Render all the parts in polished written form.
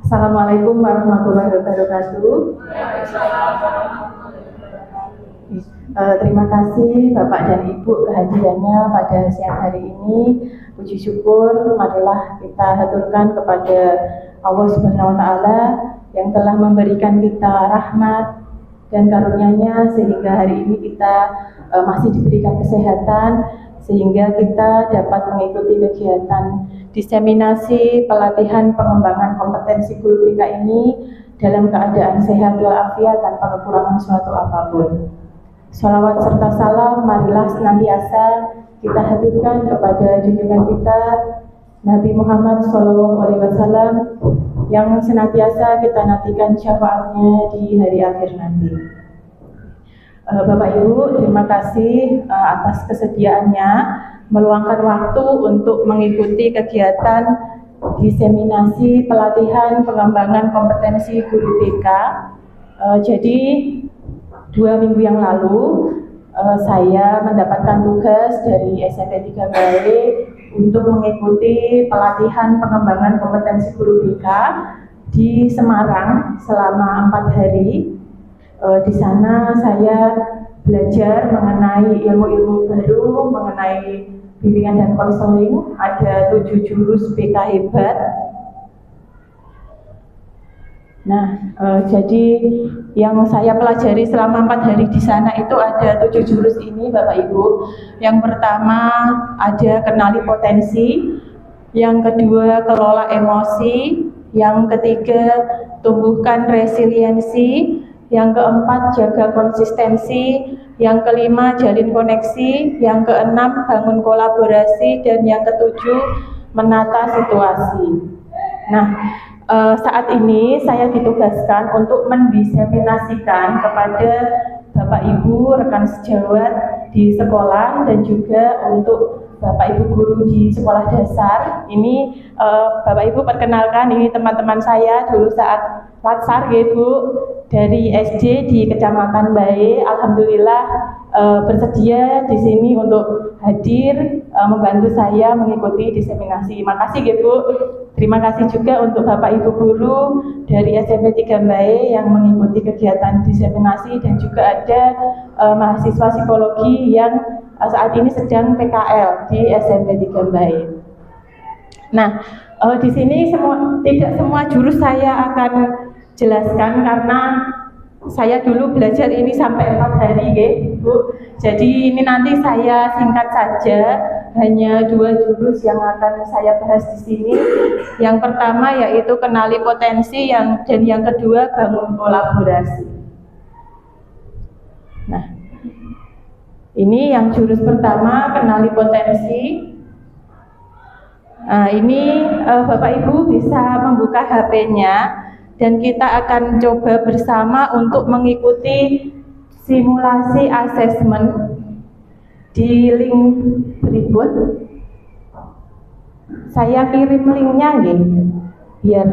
Assalamualaikum warahmatullahi wabarakatuh. Terima kasih Bapak dan Ibu kehadirannya pada siang hari ini. Puji syukur marilah kita haturkan kepada Allah Subhanahu wa taala yang telah memberikan kita rahmat dan karunia-Nya sehingga hari ini kita masih diberikan kesehatan sehingga kita dapat mengikuti kegiatan diseminasi pelatihan pengembangan kompetensi guru BK ini dalam keadaan sehat walafiat tanpa kekurangan suatu apapun. Shalawat serta salam marilah senantiasa kita haturkan kepada junjungan kita Nabi Muhammad SAW yang senantiasa kita nantikan syafaatnya di hari akhir nanti. Bapak Ibu, terima kasih atas kesediaannya meluangkan waktu untuk mengikuti kegiatan diseminasi pelatihan pengembangan kompetensi guru BK. Jadi 2 minggu yang lalu saya mendapatkan tugas dari SMP 3 Bae untuk mengikuti pelatihan pengembangan kompetensi guru BK di Semarang selama 4 hari. Di sana saya belajar mengenai ilmu-ilmu baru, mengenai bimbingan dan konseling. Ada 7 jurus BK hebat. Nah, jadi yang saya pelajari selama 4 hari di sana itu ada 7 jurus ini, Bapak Ibu. Yang pertama ada kenali potensi, yang kedua kelola emosi, yang ketiga tumbuhkan resiliensi, yang keempat jaga konsistensi, yang kelima jalin koneksi, yang keenam bangun kolaborasi, dan yang ketujuh menata situasi. Nah, saat ini saya ditugaskan untuk mendiseminasikan kepada Bapak Ibu rekan sejawat di sekolah dan juga untuk Bapak Ibu guru di sekolah dasar. Ini Bapak Ibu perkenalkan, ini teman-teman saya dulu saat latsar ya Bu, dari SD di Kecamatan Bae. Alhamdulillah bersedia di sini untuk hadir membantu saya mengikuti diseminasi. Makasih ya Bu. Terima kasih juga untuk Bapak Ibu guru dari SMP 3 Bae yang mengikuti kegiatan diseminasi, dan juga ada mahasiswa psikologi yang saat ini sedang PKL di SMP 3 Bae. Nah, di sini tidak semua jurus saya akan jelaskan karena saya dulu belajar ini sampai 4 hari ya, Bu. Jadi ini nanti saya singkat saja, hanya 2 jurus yang akan saya bahas di sini. Yang pertama yaitu kenali potensi, dan yang kedua bangun kolaborasi. Nah, ini yang jurus pertama, kenali potensi. Nah, ini Bapak Ibu bisa membuka HP-nya dan kita akan coba bersama untuk mengikuti simulasi asesmen di link berikut. Saya kirim linknya nggih, biar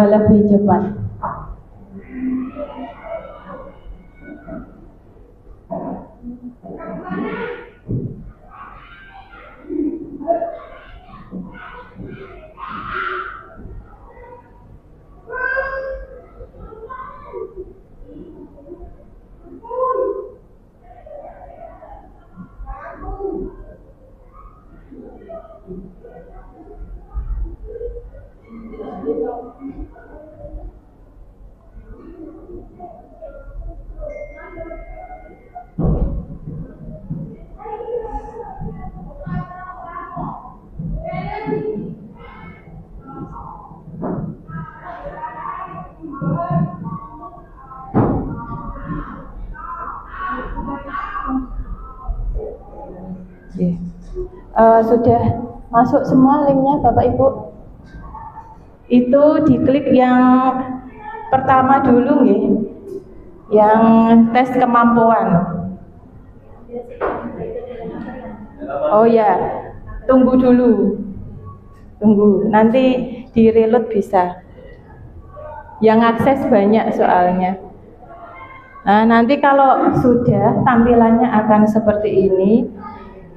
lebih cepat. Sudah masuk semua linknya Bapak Ibu? Itu diklik yang pertama dulu nggih, yang tes kemampuan. Oh ya, tunggu dulu, tunggu, nanti di reload bisa. Yang akses banyak soalnya. Nah, nanti kalau sudah tampilannya akan seperti ini.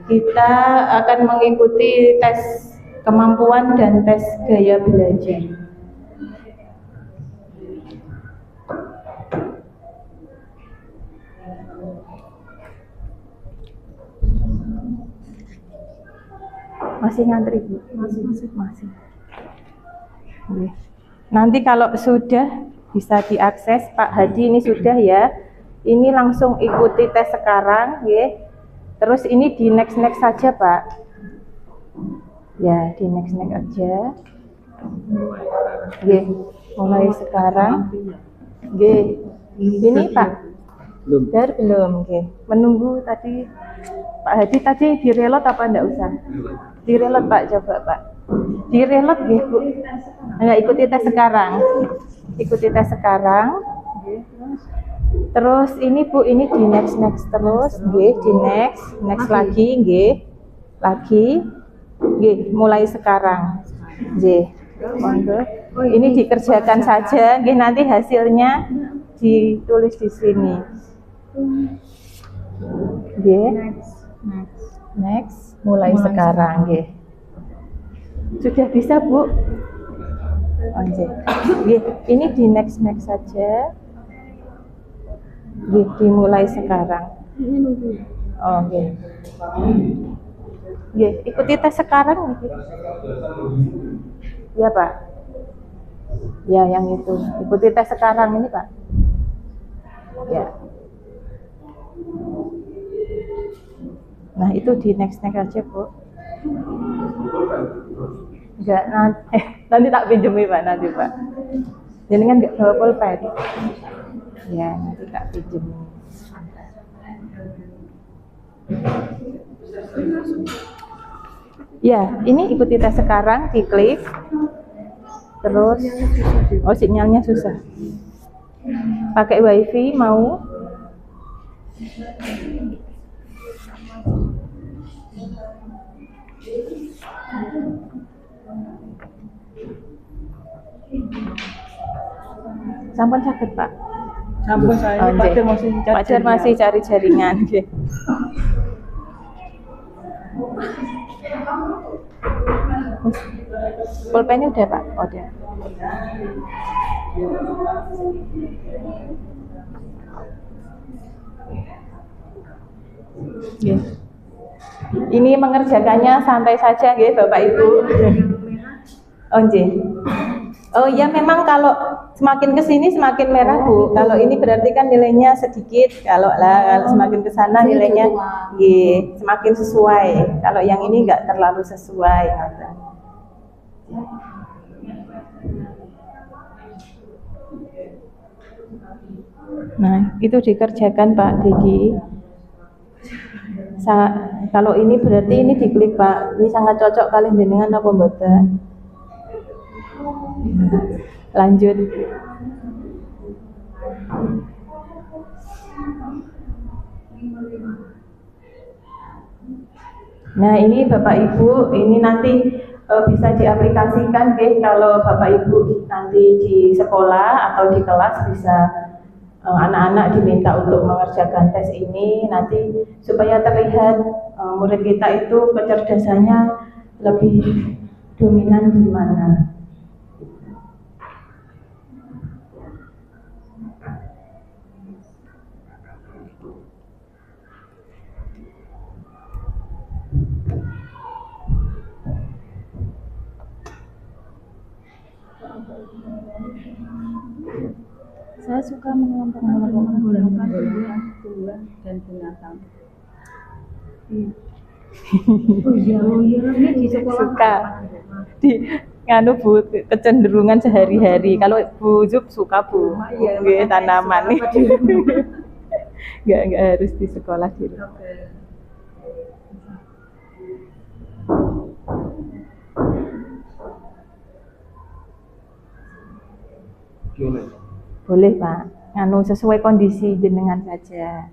Kita akan mengikuti tes kemampuan dan tes gaya belajar. Masih ngantri Bu? Masih. Oke. Nanti kalau sudah bisa diakses Pak Hadi, ini sudah ya. Ini langsung ikuti tes sekarang, ya. Terus ini di next saja Pak. Ya, di next aja. Oke, mulai sekarang. Oke, ini Pak. Belum. Oke. Menunggu tadi Pak Hadi tadi direlot apa enggak usah? Direlot Pak, coba Pak. Direlot ya Bu. Enggak, ikuti tes sekarang. Ikuti tes sekarang. Terus ini Bu, ini di next terus, nggih, di next lagi, nggih. Lagi. Nggih, mulai sekarang. Nggih. Monggo. Ini dikerjakan saja, nggih, nanti hasilnya ditulis di sini. Nggih. Next, mulai sekarang, nggih. Sudah bisa, Bu? Oke. Ini di next saja. Dimulai sekarang. Oke. Ikuti tes sekarang. Ya Pak. Ya, yang itu. Ikuti tes sekarang ini Pak. Ya. Nah, itu di next aja Bu. Enggak, nanti tak pinjemi Pak, nanti Pak. Jadi kan enggak bawa pulpen. Ya, nanti tak pinjemi. Ya, ini ikuti tes sekarang, diklik. Terus, sinyalnya susah. Pakai wifi mau? Sampun sakit Pak. Sampun saya masih cari jaringan. Pulpennya udah Pak? Udah. Ini mengerjakannya santai saja nggih Bapak Ibu. Oh ya, memang kalau semakin ke sini semakin merah Bu. Kalau ini berarti kan nilainya sedikit. Kalau semakin ke sana nilainya semakin sesuai. Kalau yang ini enggak terlalu sesuai. Nah, itu dikerjakan Pak Didi. Kalau ini berarti ini diklik Pak. Ini sangat cocok kali jenengan apa mboten? Lanjut. Nah, ini Bapak Ibu, ini nanti bisa diaplikasikan kalau Bapak Ibu nanti di sekolah atau di kelas bisa anak-anak diminta untuk mengerjakan tes ini nanti supaya terlihat murid kita itu kecerdasannya lebih dominan di mana. Saya suka mengelompokkan tumbuhan dan binatang. Oh iya, ini di sekolah suka. Di nganu Bu, kecenderungan sehari-hari. Kalau Bu Zub suka Bu, tanaman nih. Enggak harus di sekolah gitu. Boleh Pak, nganu sesuai kondisi jenengan saja.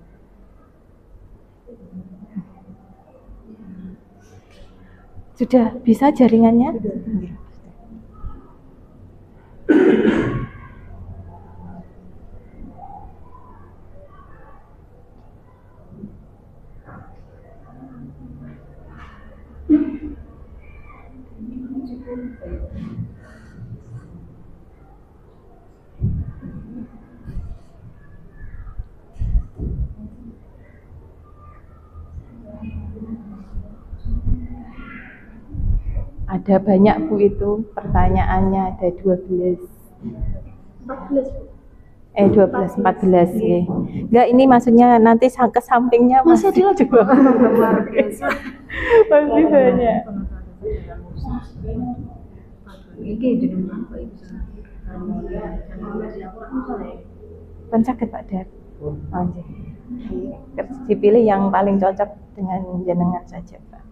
Sudah bisa jaringannya? Ada banyak Bu itu, pertanyaannya ada 12. 14. 12, 14 ya. Enggak, ini maksudnya nanti ke sampingnya Masih ada lagi. juga. Masih banyak. Kan sakit Pak Dar. Anjir. Dipilih yang paling cocok dengan jenengan saja Pak.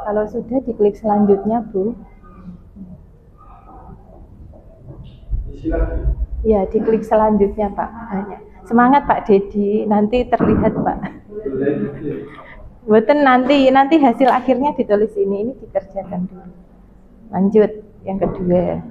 Kalau sudah diklik selanjutnya Bu. Ya, diklik selanjutnya Pak. Hanya. Semangat Pak Dedi, nanti terlihat Pak. Buatan nanti hasil akhirnya ditulis ini dikerjakan dulu. Lanjut yang kedua.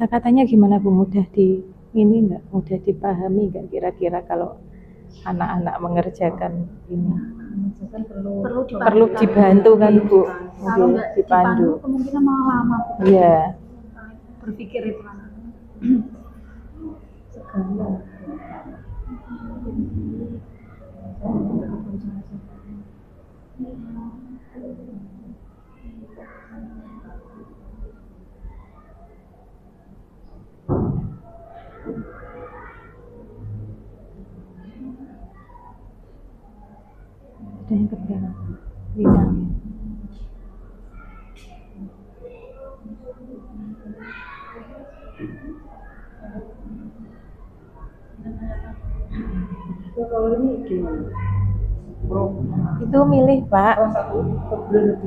Kata-katanya gimana Bu? Mudah mudah dipahami nggak kira-kira kalau anak-anak mengerjakan ini? Perlu dibantu kan Bu? Kalau nggak dipandu kemungkinan malah lama. Iya. Berpikir itu anak. Ada yang keberapa? Bidang. Kalau ini gimana? Itu milih Pak.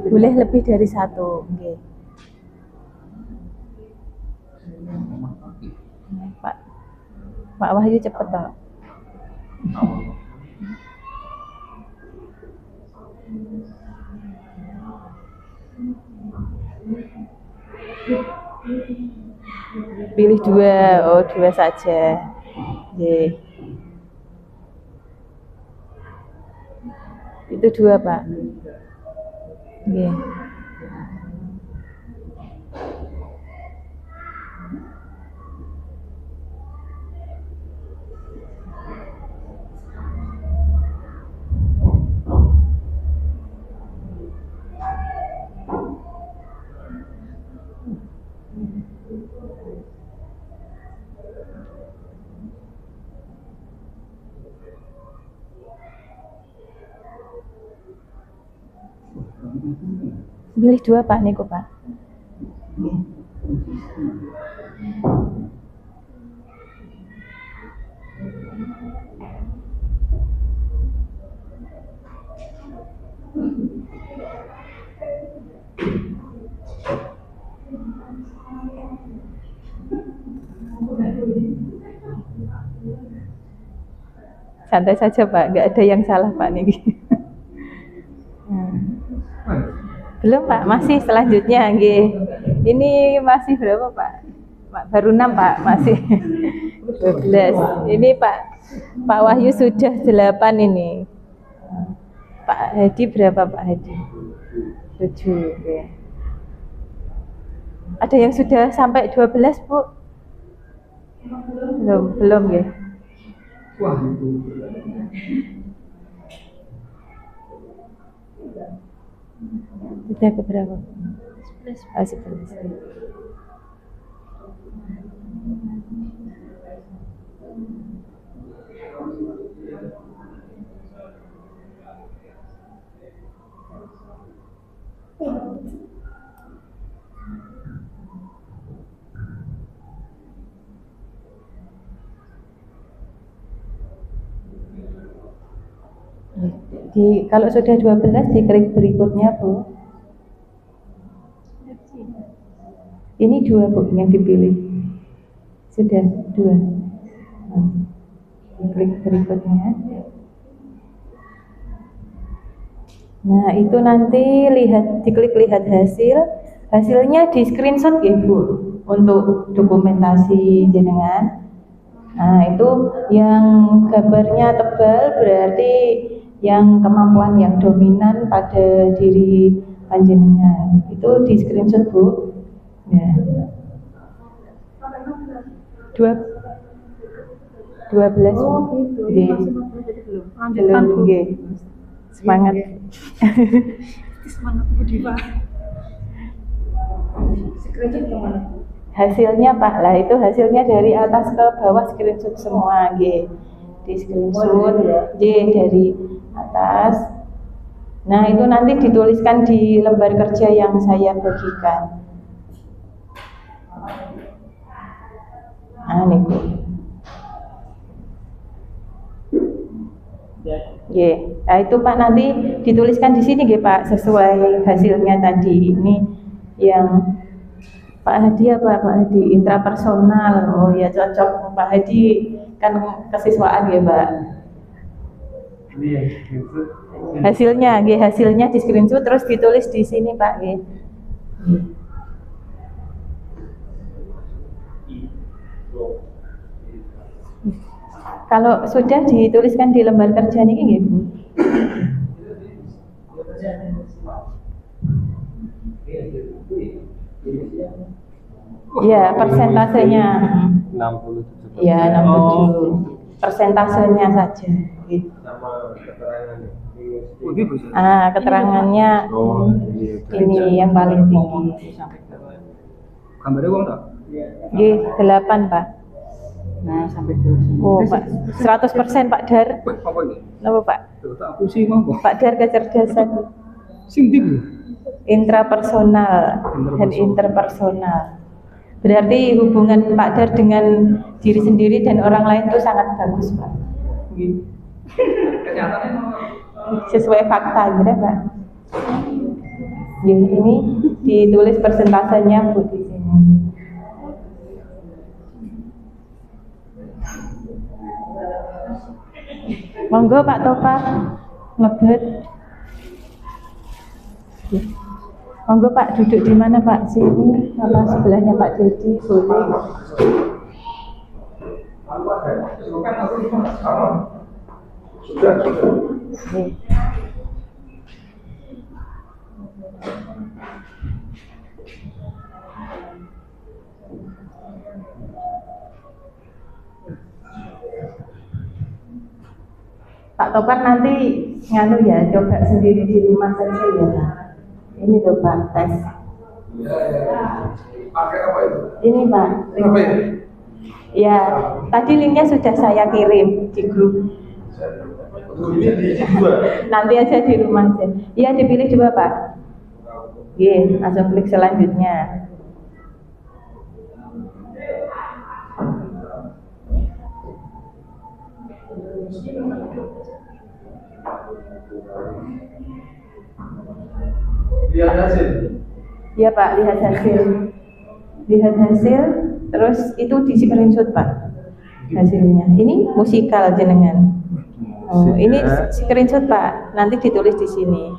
Boleh lebih dari satu. Okay. Pak Wahyu cepet Pak. Pilih dua saja. Okay. Itu 2 Pak. Okay. Pilih 2 Pak niku Pak. Nggih. Santai saja Pak, nggak ada yang salah Pak niki. Belum Pak, masih selanjutnya nggih. Ini masih berapa Pak? Baru 6 Pak, masih 12. Ini Pak Wahyu sudah 8 ini. Pak Hadi berapa Pak Hadi? 7 ya. Ada yang sudah sampai 12 Bu? Belum ya. Wah itu. Sudah ke berapa? 11. Oh, 11. Kalau sudah 12 diklik berikutnya Bu. Ini 2 Bu yang dipilih. Sudah 2. Klik berikutnya. Nah, itu nanti diklik lihat hasil. Hasilnya di screenshot ya Bu untuk dokumentasi jenengan. Nah, itu yang gambarnya tebal berarti yang kemampuan yang dominan pada diri panjenengan. Itu di screenshot Bu. Ya. 12. Oh gitu. Ini masih 15 jadi belum. Lanjutkan Bu. Nggih. Semangat. Semangat Bu Diva. Screenshot kemana? Hasilnya Pak, lah itu hasilnya dari atas ke bawah screenshot semua nggih. Di screenshot dari atas. Nah, itu nanti dituliskan di lembar kerja yang saya bagikan. Nah, niku. Nah, itu Pak nanti dituliskan di sini nggih Pak sesuai hasilnya tadi. Ini yang Pak Hadi apa Pak Hadi intrapersonal. Oh ya cocok Pak Hadi kan kesiswaan ya Pak. Ini yang Hasilnya di screenshot terus ditulis di sini Pak nggih. Kalau sudah dituliskan di lembar kerja niki nggih Bu. Ya, persentasenya. 67. Ya, 67. Persentasenya saja. Sama keterangannya. Keterangannya ini yang paling tinggi. Gambarnya uang tak? Nggih, 8 Pak. Nah, sampai 12. Oh Pak, 100% Pak Dar. Wah, apa ini? Napa Pak? Tak aku sih mau. Pak Dar kecerdasan Sing tinggi. intrapersonal dan interpersonal. Berarti hubungan Pak Dar dengan diri sendiri dan orang lain itu sangat bagus Pak. Sesuai fakta gitu Pak. Ya, ini ditulis persentasenya Bu di sini. Monggo Pak Topar ngebet. Monggo Pak duduk di mana Pak? Sini apa sebelahnya Pak Dedi boleh. Sudah. Nih. Pak Topar nanti nganu ya, coba sendiri di rumah saja ya. Ini loh Pak, tes. Pakai apa itu? Ini Pak. Apa ya? Ya, tadi linknya sudah saya kirim di grup. Ini di juga. Nanti aja di rumah aja. Iya, dipilih 2 Pak. Nggih, langsung klik selanjutnya. Lihat hasil. Iya Pak, lihat hasil. Lihat hasil, terus itu di screenshot Pak hasilnya. Ini musikal jenengan. Oh, ini screenshot Pak, nanti ditulis di sini.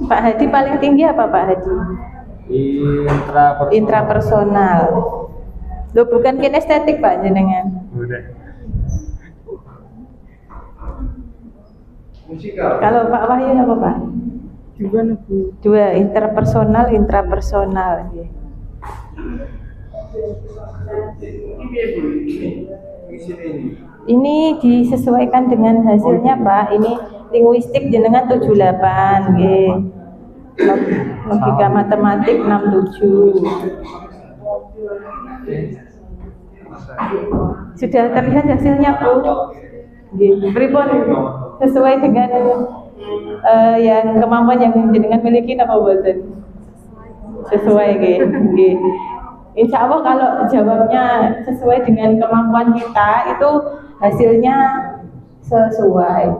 Pak Hadi paling tinggi apa Pak Hadi? Intrapersonal. Loh, bukan kinestetik Pak jenengan. Musikal. Kalau Pak Wahyu apa Pak? Gimana Bu? Dua, intrapersonal. Nggih. Ini disesuaikan dengan hasilnya Pak. Ini linguistik jenengan 78 nggih. Logika matematik 67. Sudah terlihat hasilnya Bu? Nggih. Pripun sesuai dengan yang kemampuan yang jenengan miliki apa mboten? Sesuai nggih. Insya Allah kalau jawabnya sesuai dengan kemampuan kita itu hasilnya sesuai.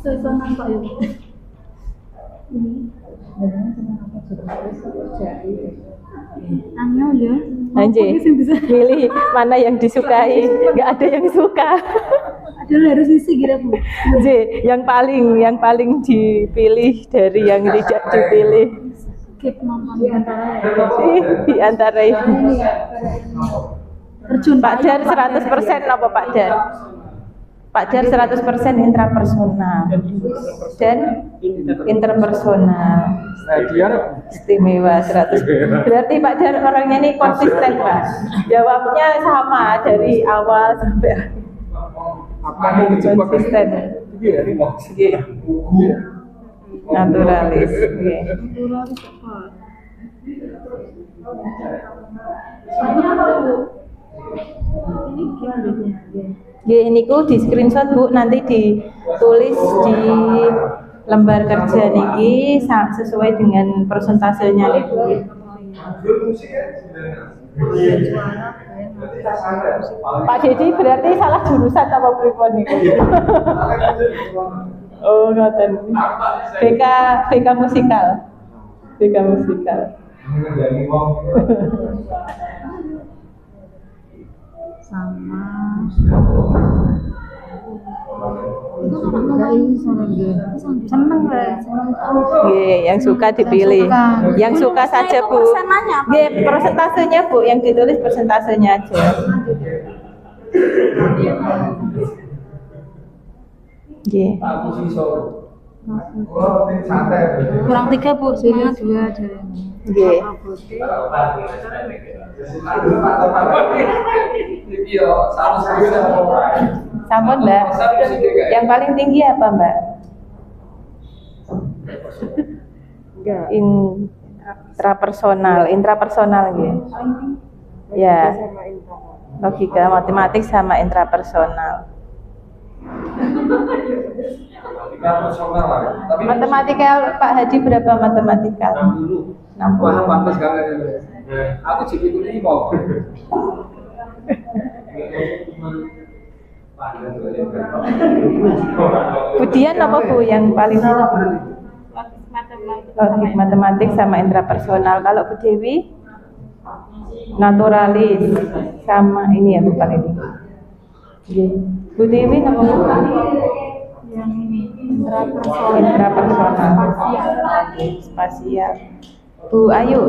Sesuai Pak ya. Anu ya. Anjir, pilih mana yang disukai, nggak ada yang suka. Adalah harus isi kira Bu. J, yang paling dipilih dari yang tidak dipilih. Skip nonton di antara Di antara ini. terjun Pak Dar 100% apa Pak Dar? Pak Dar 100% intrapersonal dan interpersonal. Istimewa 100. Berarti Pak Dar orangnya ini konsisten Pak. Jawabnya sama dari awal sampai akhir. Konsisten. Naturalis. Ini gimana? Ya ini ku di screenshot Bu, nanti ditulis di lembar kerja niki sesuai dengan persentasenya niki. Pak Dedi berarti salah jurusan apa pripun niki? Oh ngoten. BK musikal. BK musikal. Sama seneng Nggih, yang suka dipilih. Yang suka saja Bu. Nggih, persentasenya Bu, yang ditulis persentasenya aja. Nggih. kurang 3 Bu, sebenarnya 2 aja. Nggih. Sampun Mbak. Yang paling tinggi apa Mbak? Intrapersonal gitu. Ya. Logika matematik sama intrapersonal. Matematika Pak Hadi berapa matematika? 60. Wah, pantas kalian. Aku jadi ini mau. Budian apa Bu yang paling logik matematik sama intrapersonal. Kalau Bu Dewi naturalis sama ini ya Bu paling ini. Bu Dewi apa Bu? Yang ini Intrapersonal. Spasial. Bu Ayu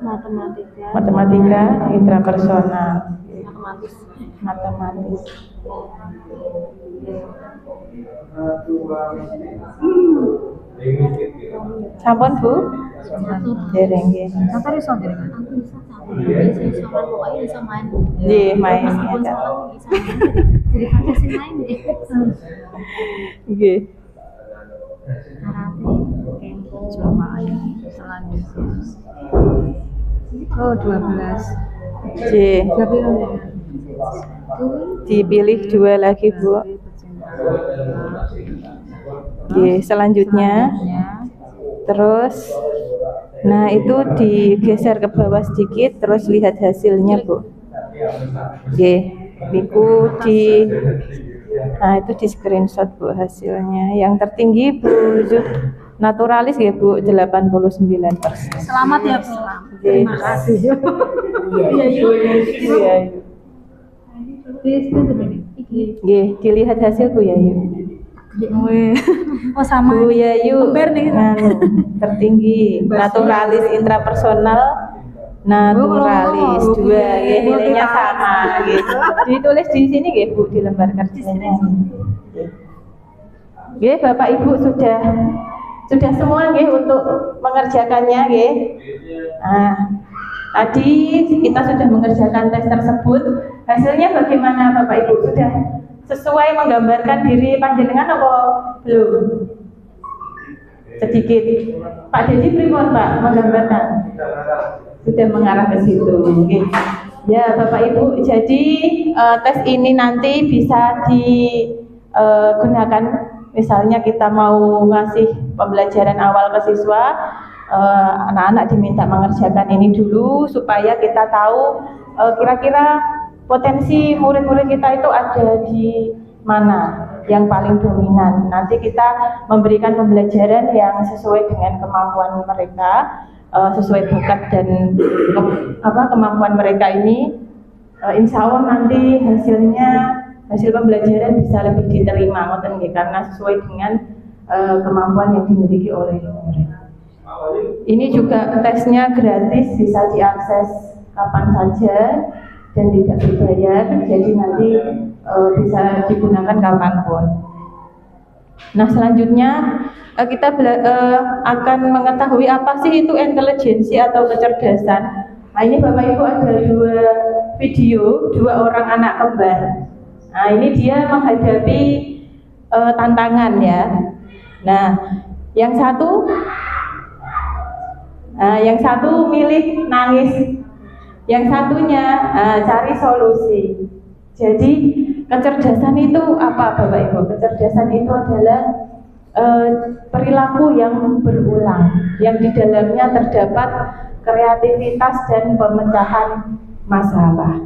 matematika matematika intrapersonal. matematis Matematis. Sampun Bu? Dereng nggih. Sampai iso jenengan. Aku bisa iso main pokoknya bisa main. Nggih, main Meskipun ya. salah bisa main. Jadi pada sih main deh. Nggih. Karate, kempo, Jumai, selanjutnya. Oh 12. Nggih. Tapi Dipilih 2 lagi Bu. Nggih, selanjutnya. Terus nah itu digeser ke bawah sedikit terus lihat hasilnya Bu. Nggih, niku nah itu di screenshot Bu hasilnya. Yang tertinggi Bu naturalis ya Bu 89%. selamat ya Bu. Terima kasih. Iya. Nggih, dilihat hasil Bu Yayu. Oh sama. Bu Yayu Kembar nih. tertinggi naturalis intrapersonal naturalis 2 nggih nilainya sama nggih. Ditulis di sini nggih Bu di lembar kerjanya. Nggih Bapak Ibu sudah semua nggih untuk mengerjakannya nggih. Nah, tadi kita sudah mengerjakan tes tersebut. Hasilnya bagaimana Bapak Ibu? Sudah sesuai menggambarkan diri panjenengan apa belum? Sedikit. Pak Dedi pripun Pak menggambarkan? Sudah mengarah ke situ. Oke. Ya Bapak Ibu, jadi tes ini nanti bisa digunakan. Misalnya kita mau ngasih pembelajaran awal ke siswa, anak-anak diminta mengerjakan ini dulu supaya kita tahu kira-kira potensi murid-murid kita itu ada di mana yang paling dominan. Nanti kita memberikan pembelajaran yang sesuai dengan kemampuan mereka, sesuai bakat dan kemampuan mereka ini. Insya Allah nanti hasil pembelajaran bisa lebih diterima, ngoten nggih, karena sesuai dengan kemampuan yang dimiliki oleh murid. Ini juga tesnya gratis, bisa diakses kapan saja dan tidak berbayar, jadi nanti bisa digunakan kapanpun. Nah selanjutnya kita akan mengetahui apa sih itu intelijensi atau kecerdasan. Nah ini Bapak Ibu ada 2 video 2 orang anak kembar. Nah ini dia menghadapi tantangan ya. Nah yang satu milih nangis, yang satunya cari solusi. Jadi kecerdasan itu apa Bapak Ibu? Kecerdasan itu adalah perilaku yang berulang, yang di dalamnya terdapat kreativitas dan pemecahan masalah.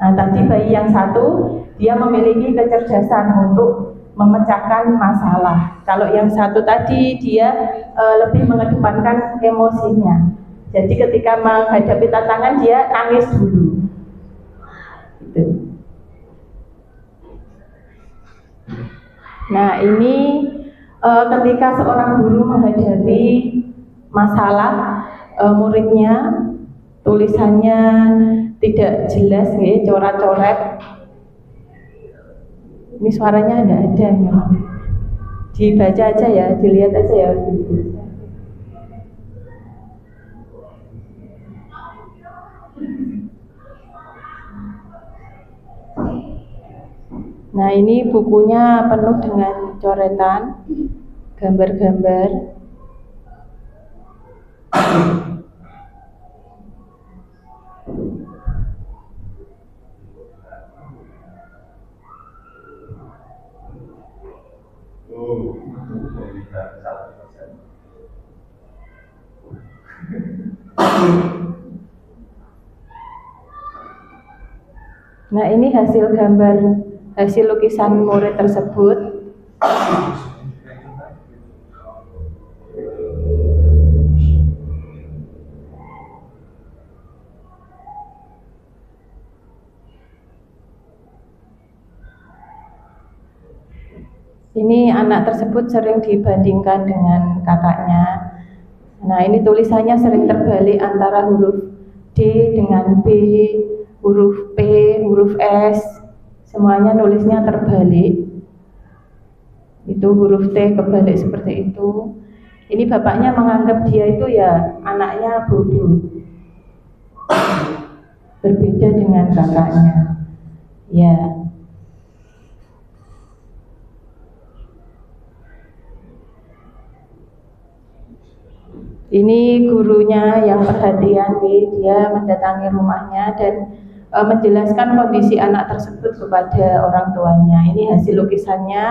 Nah tadi bayi yang satu dia memiliki kecerdasan untuk memecahkan masalah. Kalau yang satu tadi dia lebih mengedepankan emosinya. Jadi ketika menghadapi tantangan dia nangis dulu. Gitu. Nah ini ketika seorang guru menghadapi masalah muridnya tulisannya tidak jelas, ya, coret-coret. Ini suaranya ada memang. Dibaca aja ya, dilihat aja ya. Nah ini bukunya penuh dengan coretan, gambar-gambar. Nah ini hasil gambar, hasil lukisan murid tersebut. Ini anak tersebut sering dibandingkan dengan kakaknya. Nah ini tulisannya sering terbalik antara huruf D dengan B, huruf P, huruf S, semuanya nulisnya terbalik. Itu huruf T kebalik seperti itu. Ini bapaknya menganggap dia itu ya anaknya bodoh, berbeda dengan kakaknya. Ya. Ini gurunya yang perhatian, dia mendatangi rumahnya dan menjelaskan kondisi anak tersebut kepada orang tuanya. Ini hasil lukisannya.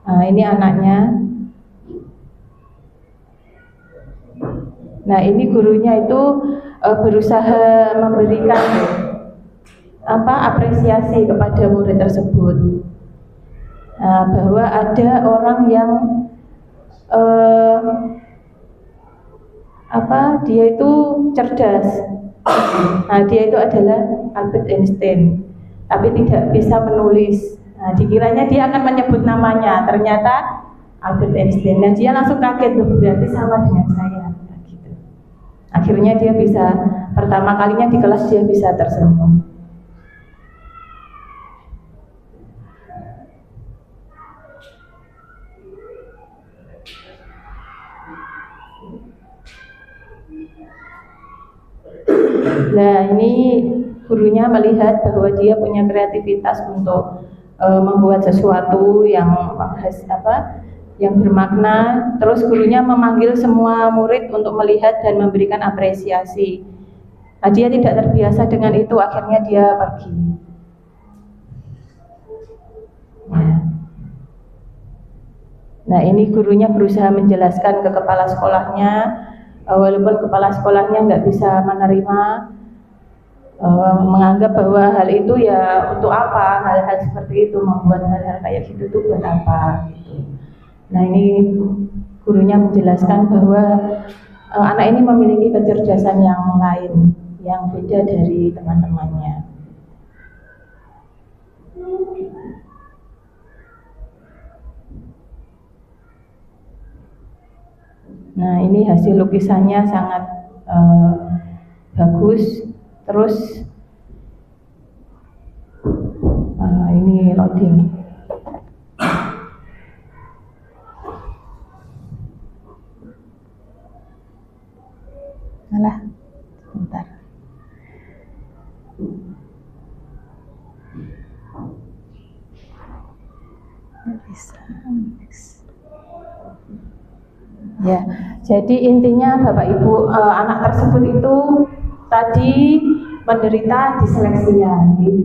Nah, ini anaknya. Nah, ini gurunya itu berusaha memberikan apresiasi kepada murid tersebut. Nah, bahwa ada orang yang dia itu cerdas. Nah, dia itu adalah Albert Einstein, tapi tidak bisa menulis. Nah, dikiranya dia akan menyebut namanya, ternyata Albert Einstein. Nah, dia langsung kaget, tuh berarti sama dengan saya. Nah, gitu. Akhirnya dia bisa, pertama kalinya di kelas dia bisa tersenyum. Nah, ini gurunya melihat bahwa dia punya kreativitas untuk membuat sesuatu yang yang bermakna. Terus gurunya memanggil semua murid untuk melihat dan memberikan apresiasi. Nah, dia tidak terbiasa dengan itu, akhirnya dia pergi. Ya. Nah, ini gurunya berusaha menjelaskan ke kepala sekolahnya, walaupun kepala sekolahnya nggak bisa menerima, menganggap bahwa hal itu ya untuk apa, hal-hal seperti itu, membuat hal-hal kayak gitu tuh buat apa gitu. Nah, ini gurunya menjelaskan bahwa anak ini memiliki kecerdasan yang lain, yang beda dari teman-temannya. Nah, ini hasil lukisannya sangat bagus. Terus ini loading. Alah, sebentar. Bisa. Ya, jadi intinya Bapak Ibu, anak tersebut itu tadi menderita disleksia.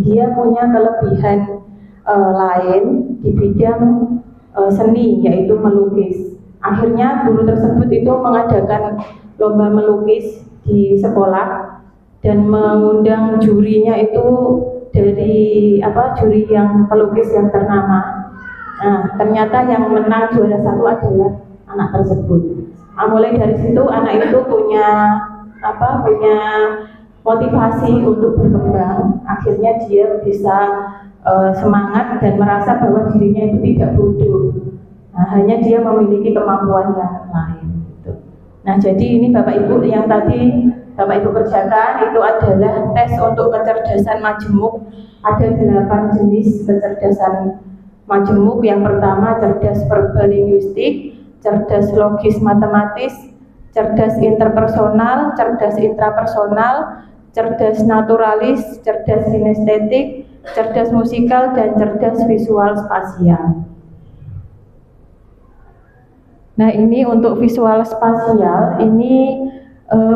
Dia punya kelebihan lain di bidang seni, yaitu melukis. Akhirnya guru tersebut itu mengadakan lomba melukis di sekolah dan mengundang jurinya itu dari juri yang pelukis yang ternama. Nah, ternyata yang menang juara satu adalah anak tersebut. Nah, mulai dari situ anak itu punya motivasi untuk berkembang. Akhirnya dia bisa semangat dan merasa bahwa dirinya itu tidak bodoh. Nah, hanya dia memiliki kemampuan yang lain. Gitu. Nah, jadi ini Bapak Ibu yang tadi Bapak Ibu kerjakan itu adalah tes untuk kecerdasan majemuk. Ada 8 jenis kecerdasan majemuk. Yang pertama cerdas verbal linguistik, cerdas logis matematis, cerdas interpersonal, cerdas intrapersonal, cerdas naturalis, cerdas sinestetik, cerdas musikal, dan cerdas visual spasial. Nah, ini untuk visual spasial ini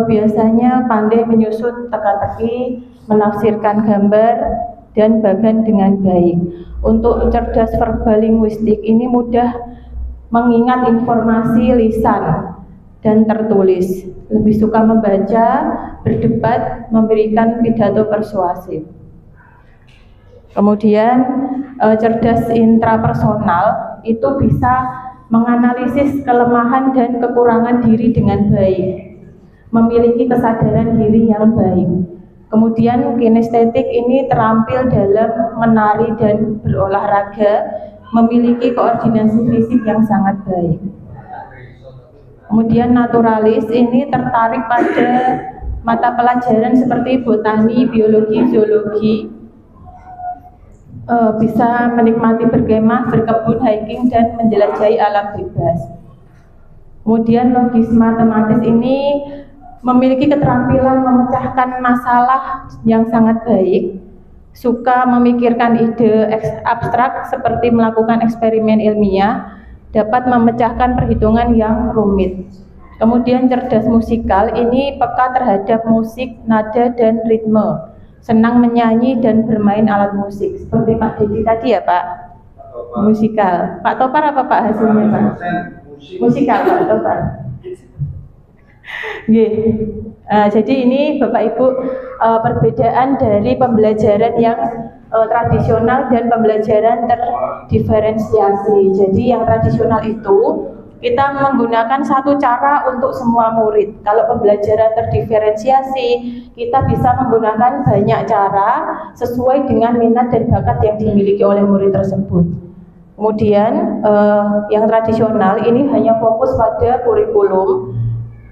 biasanya pandai menyusun teka-teki, menafsirkan gambar, dan bahkan dengan baik. Untuk cerdas verbal linguistik ini mudah mengingat informasi lisan dan tertulis, lebih suka membaca, berdebat, memberikan pidato persuasif. Kemudian cerdas intrapersonal itu bisa menganalisis kelemahan dan kekurangan diri dengan baik, memiliki kesadaran diri yang baik. Kemudian kinestetik ini terampil dalam menari dan berolahraga, memiliki koordinasi fisik yang sangat baik. Kemudian naturalis ini tertarik pada mata pelajaran seperti botani, biologi, zoologi. bisa menikmati berkemah, berkebun, hiking, dan menjelajahi alam bebas. Kemudian logis matematis ini memiliki keterampilan memecahkan masalah yang sangat baik, suka memikirkan ide abstrak seperti melakukan eksperimen ilmiah, dapat memecahkan perhitungan yang rumit. Kemudian cerdas musikal ini peka terhadap musik, nada, dan ritme, senang menyanyi dan bermain alat musik seperti Pak Dedi tadi ya Pak. Musikal. Pak Topar apa Pak hasilnya Pak? Musikal Pak Topar. Jadi ini Bapak Ibu perbedaan dari pembelajaran yang tradisional dan pembelajaran terdiferensiasi. Jadi yang tradisional itu kita menggunakan satu cara untuk semua murid. Kalau pembelajaran terdiferensiasi, kita bisa menggunakan banyak cara sesuai dengan minat dan bakat yang dimiliki oleh murid tersebut. Kemudian yang tradisional ini hanya fokus pada kurikulum.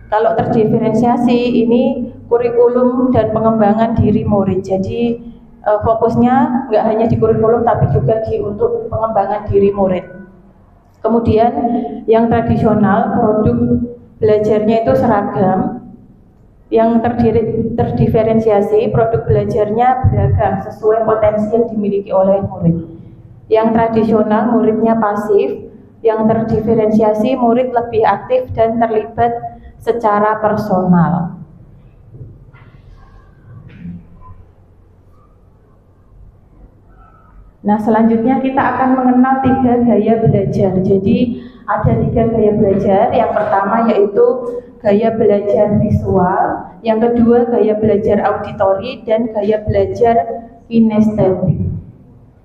Kalau terdiferensiasi ini kurikulum dan pengembangan diri murid. Jadi fokusnya nggak hanya di kurikulum tapi juga untuk pengembangan diri murid. Kemudian yang tradisional produk belajarnya itu seragam. Yang terdiferensiasi produk belajarnya beragam sesuai potensi yang dimiliki oleh murid. Yang tradisional muridnya pasif, yang terdiferensiasi murid lebih aktif dan terlibat secara personal. Nah, selanjutnya kita akan mengenal 3 gaya belajar. Jadi ada 3 gaya belajar. Yang pertama yaitu gaya belajar visual, yang kedua gaya belajar auditori, dan gaya belajar kinestetik.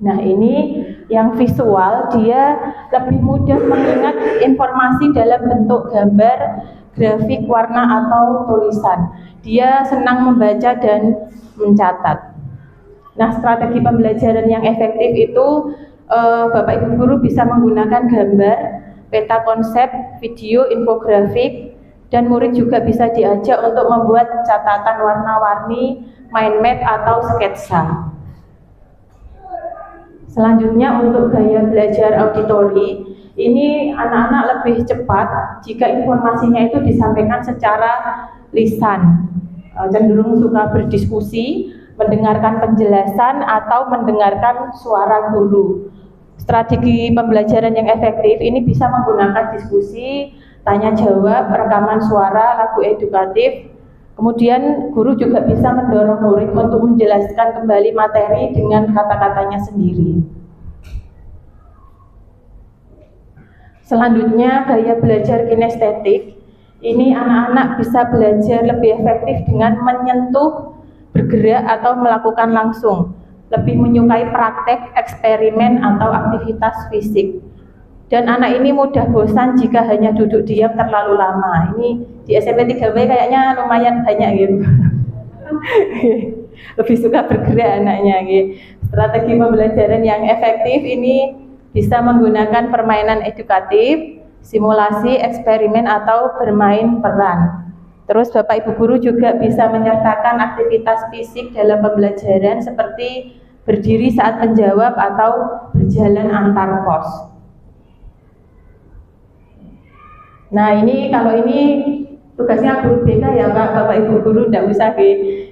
Nah, ini yang visual dia lebih mudah mengingat informasi dalam bentuk gambar, grafik, warna, atau tulisan. Dia senang membaca dan mencatat. Nah, strategi pembelajaran yang efektif itu Bapak Ibu guru bisa menggunakan gambar, peta konsep, video, infografik, dan murid juga bisa diajak untuk membuat catatan warna-warni, mind map, atau sketsa. Selanjutnya untuk gaya belajar auditori, ini anak-anak lebih cepat jika informasinya itu disampaikan secara lisan, cenderung suka berdiskusi, mendengarkan penjelasan, atau mendengarkan suara guru. Strategi pembelajaran yang efektif ini bisa menggunakan diskusi, tanya jawab, rekaman suara, lagu edukatif. Kemudian guru juga bisa mendorong murid untuk menjelaskan kembali materi dengan kata-katanya sendiri. Selanjutnya gaya belajar kinestetik. Ini anak-anak bisa belajar lebih efektif dengan menyentuh, bergerak, atau melakukan langsung. Lebih menyukai praktek, eksperimen, atau aktivitas fisik. Dan anak ini mudah bosan jika hanya duduk diam terlalu lama. Ini di SMP 3W kayaknya lumayan banyak gitu. Lebih suka bergerak anaknya gitu. Strategi pembelajaran yang efektif ini bisa menggunakan permainan edukatif, simulasi, eksperimen, atau bermain peran. Terus Bapak Ibu guru juga bisa menyertakan aktivitas fisik dalam pembelajaran seperti berdiri saat menjawab atau berjalan antar pos. Nah, ini kalau ini tugasnya guru BK ya Pak, Bapak Ibu guru tidak usah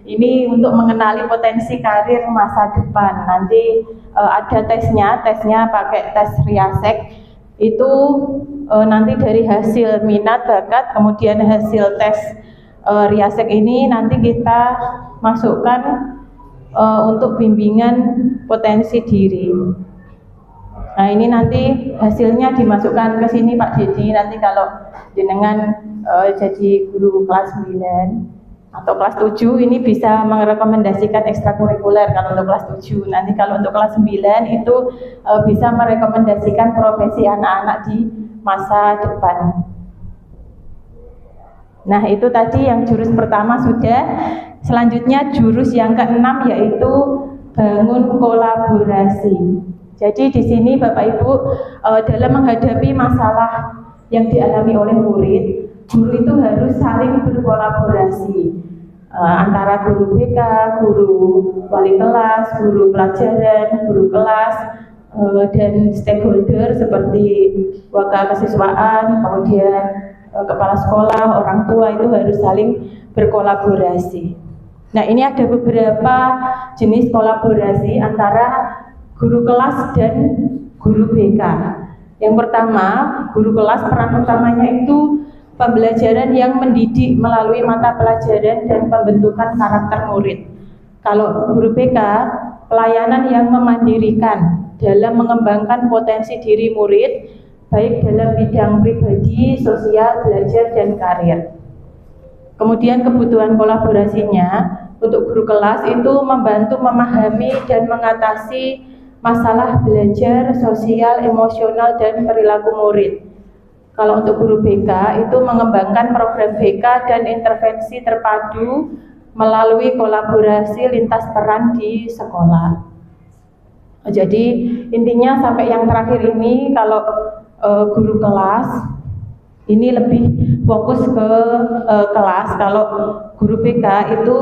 ini untuk mengenali potensi karir masa depan. Nanti ada tesnya pakai tes Riasek. Itu nanti dari hasil minat, bakat, kemudian hasil tes Riasek ini nanti kita masukkan untuk bimbingan potensi diri. Nah, ini nanti hasilnya dimasukkan ke sini Pak Dedi. Nanti kalau jenengan jadi guru kelas 9 atau kelas 7 ini bisa merekomendasikan ekstrakurikuler kalau untuk kelas 7. Nanti kalau untuk kelas 9 itu bisa merekomendasikan profesi anak-anak di masa depan. Nah, itu tadi yang jurus pertama sudah. Selanjutnya jurus yang ke-6 yaitu bangun kolaborasi. Jadi di sini Bapak Ibu dalam menghadapi masalah yang dialami oleh murid, guru itu harus saling berkolaborasi. antara guru BK, guru wali kelas, guru pelajaran, guru kelas, dan stakeholder seperti wakil kesiswaan, kemudian kepala sekolah, orang tua itu harus saling berkolaborasi. Nah, ini ada beberapa jenis kolaborasi antara guru kelas dan guru BK. Yang pertama, guru kelas peran utamanya itu pembelajaran yang mendidik melalui mata pelajaran dan pembentukan karakter murid. Kalau guru BK, pelayanan yang memandirikan dalam mengembangkan potensi diri murid, baik dalam bidang pribadi, sosial, belajar, dan karir. Kemudian kebutuhan kolaborasinya untuk guru kelas itu membantu memahami dan mengatasi masalah belajar, sosial, emosional, dan perilaku murid. Kalau untuk guru BK itu mengembangkan program BK dan intervensi terpadu melalui kolaborasi lintas peran di sekolah. Jadi intinya sampai yang terakhir ini kalau guru kelas ini lebih fokus ke kelas. Kalau guru BK itu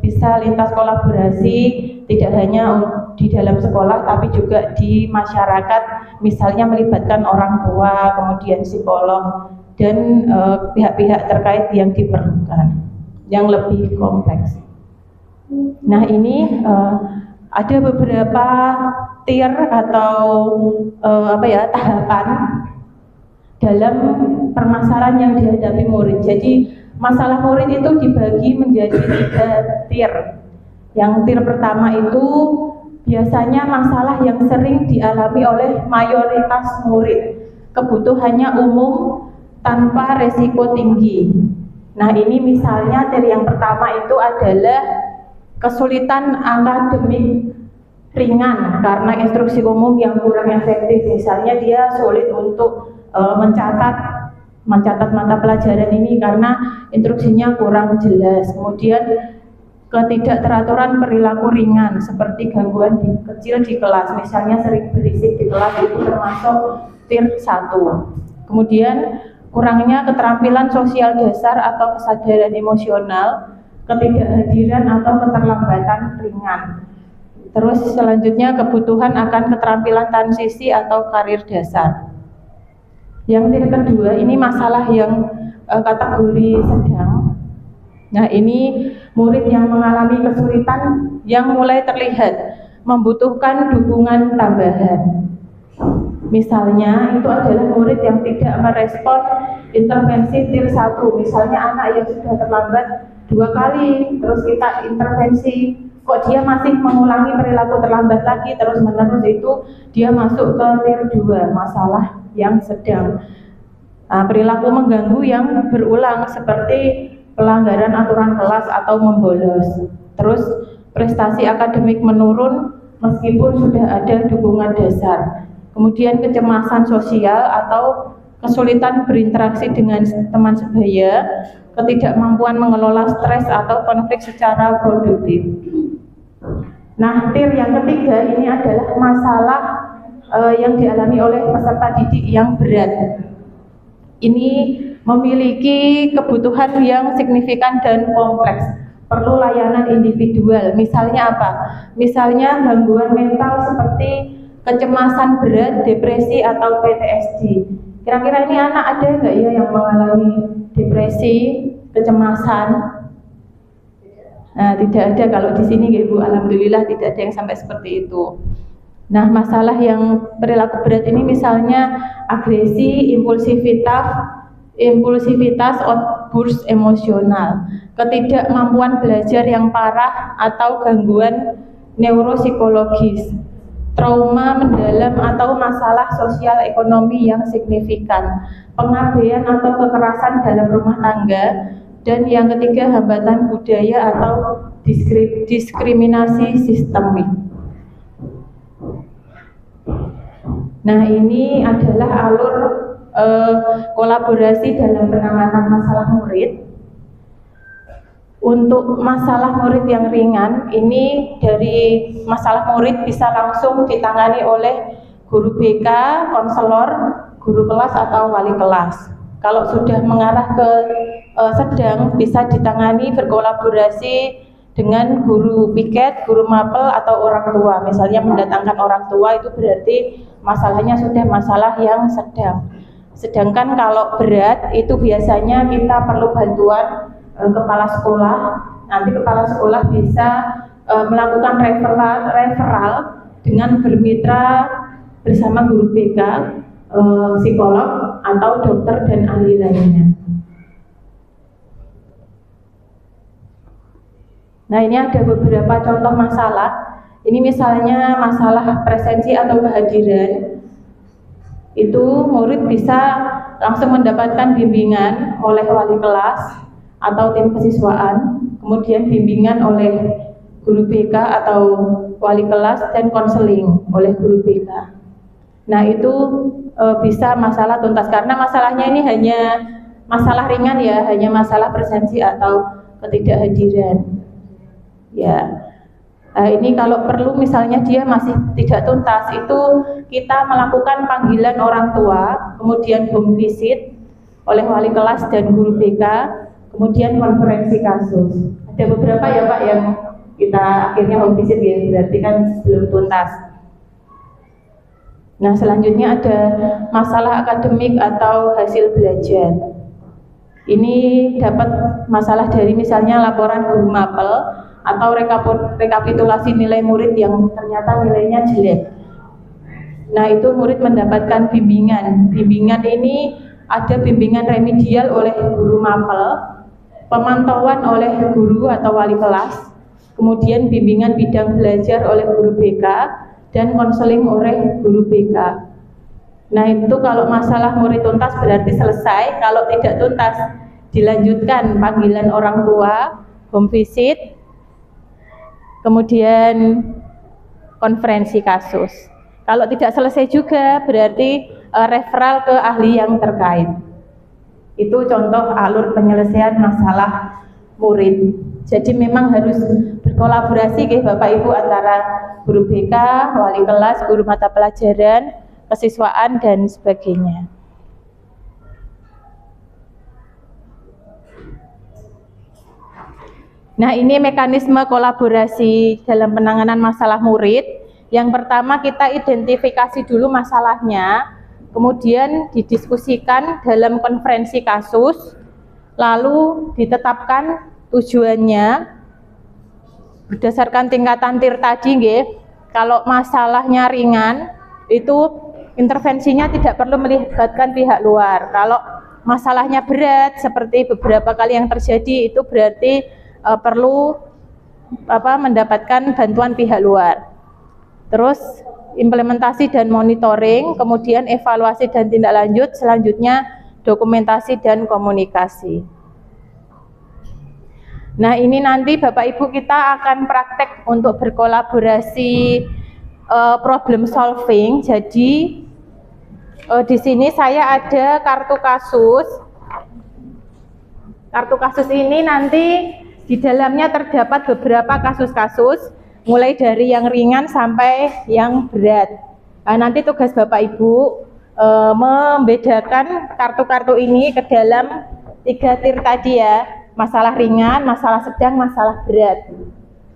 bisa lintas kolaborasi tidak hanya di dalam sekolah tapi juga di masyarakat, misalnya melibatkan orang tua, kemudian psikolog dan pihak-pihak terkait yang diperlukan, yang lebih kompleks. Nah, ini ada beberapa tier atau tahapan dalam permasalahan yang dihadapi murid. Jadi masalah murid itu dibagi menjadi 3 tier. Yang tier pertama itu biasanya masalah yang sering dialami oleh mayoritas murid, kebutuhannya umum tanpa resiko tinggi. Nah, ini misalnya tier yang pertama itu adalah kesulitan akademik ringan karena instruksi umum yang kurang efektif. Misalnya dia sulit untuk mencatat mata pelajaran ini karena instruksinya kurang jelas. Kemudian ketidakteraturan perilaku ringan seperti gangguan kecil di kelas, misalnya sering berisik di kelas, itu termasuk tier 1. Kemudian kurangnya keterampilan sosial dasar atau kesadaran emosional, ketidakhadiran atau keterlambatan ringan. Terus selanjutnya kebutuhan akan keterampilan transisi atau karir dasar. Yang tier kedua ini masalah yang kategori sedang. Nah, ini murid yang mengalami kesulitan yang mulai terlihat membutuhkan dukungan tambahan. Misalnya itu adalah murid yang tidak merespon intervensi tier 1. Misalnya anak yang sudah terlambat 2 kali, terus kita intervensi, kok dia masih mengulangi perilaku terlambat lagi terus menerus, itu dia masuk ke tier 2, masalah yang sedang. Perilaku mengganggu yang berulang seperti pelanggaran aturan kelas atau membolos. Terus prestasi akademik menurun meskipun sudah ada dukungan dasar. Kemudian kecemasan sosial atau kesulitan berinteraksi dengan teman sebaya, ketidakmampuan mengelola stres atau konflik secara produktif. Nah, tier yang ketiga ini adalah masalah yang dialami oleh peserta didik yang berat. Ini memiliki kebutuhan yang signifikan dan kompleks, perlu layanan individual. Misalnya apa? Misalnya gangguan mental seperti kecemasan berat, depresi atau PTSD. Kira-kira ini anak ada nggak ya yang mengalami depresi, kecemasan? Nah, tidak ada. Kalau di sini Ibu, alhamdulillah tidak ada yang sampai seperti itu. Nah, masalah yang perilaku berat ini misalnya agresi, impulsivitas, outburst emosional, ketidakmampuan belajar yang parah atau gangguan neuropsikologis, trauma mendalam atau masalah sosial ekonomi yang signifikan, pengabaian atau kekerasan dalam rumah tangga, dan yang ketiga hambatan budaya atau diskriminasi sistemik. Nah, ini adalah alur kolaborasi dalam penanganan masalah murid. Untuk masalah murid yang ringan, ini dari masalah murid bisa langsung ditangani oleh guru BK, konselor, guru kelas atau wali kelas. Kalau sudah mengarah ke sedang, bisa ditangani berkolaborasi dengan guru piket, guru mapel atau orang tua. Misalnya mendatangkan orang tua itu berarti masalahnya sudah masalah yang sedang. Sedangkan kalau berat itu biasanya kita perlu bantuan kepala sekolah. Nanti kepala sekolah bisa melakukan referral dengan bermitra bersama guru BK, psikolog atau dokter dan ahli lainnya. Nah, ini ada beberapa contoh masalah. Ini misalnya masalah presensi atau kehadiran. Itu murid bisa langsung mendapatkan bimbingan oleh wali kelas atau tim kesiswaan, kemudian bimbingan oleh guru BK atau wali kelas dan konseling oleh guru BK. Nah, itu bisa masalah tuntas karena masalahnya ini hanya masalah ringan ya, hanya masalah presensi atau ketidakhadiran. Ya. Ini kalau perlu misalnya dia masih tidak tuntas, itu kita melakukan panggilan orang tua, kemudian home visit oleh wali kelas dan guru BK, kemudian konferensi kasus. Ada beberapa ya Pak yang kita akhirnya home visit ya, berarti kan belum tuntas. Nah, selanjutnya ada masalah akademik atau hasil belajar. Ini dapat masalah dari misalnya laporan guru mapel atau rekapitulasi nilai murid yang ternyata nilainya jelek. Nah, itu murid mendapatkan bimbingan. Bimbingan ini ada bimbingan remedial oleh guru mapel, pemantauan oleh guru atau wali kelas, kemudian bimbingan bidang belajar oleh guru BK, dan konseling oleh guru BK. Nah, itu kalau masalah murid tuntas berarti selesai. Kalau tidak tuntas, dilanjutkan panggilan orang tua, home visit, kemudian konferensi kasus. Kalau tidak selesai juga berarti referral ke ahli yang terkait. Itu contoh alur penyelesaian masalah murid. Jadi memang harus berkolaborasi ke Bapak Ibu antara guru BK, wali kelas, guru mata pelajaran, kesiswaan dan sebagainya. Nah, ini mekanisme kolaborasi dalam penanganan masalah murid. Yang pertama kita identifikasi dulu masalahnya, kemudian didiskusikan dalam konferensi kasus, lalu ditetapkan tujuannya berdasarkan tingkatan TIR tadi nggih. Kalau masalahnya ringan, itu intervensinya tidak perlu melibatkan pihak luar. Kalau masalahnya berat seperti beberapa kali yang terjadi, itu berarti perlu mendapatkan bantuan pihak luar. Terus implementasi dan monitoring, kemudian evaluasi dan tindak lanjut, selanjutnya dokumentasi dan komunikasi. Nah, ini nanti Bapak Ibu kita akan praktek untuk berkolaborasi problem solving. Jadi di sini saya ada kartu kasus. Kartu kasus ini nanti di dalamnya terdapat beberapa kasus-kasus, mulai dari yang ringan sampai yang berat. Nah, nanti tugas Bapak Ibu membedakan kartu-kartu ini ke dalam 3 TIR tadi ya, masalah ringan, masalah sedang, masalah berat.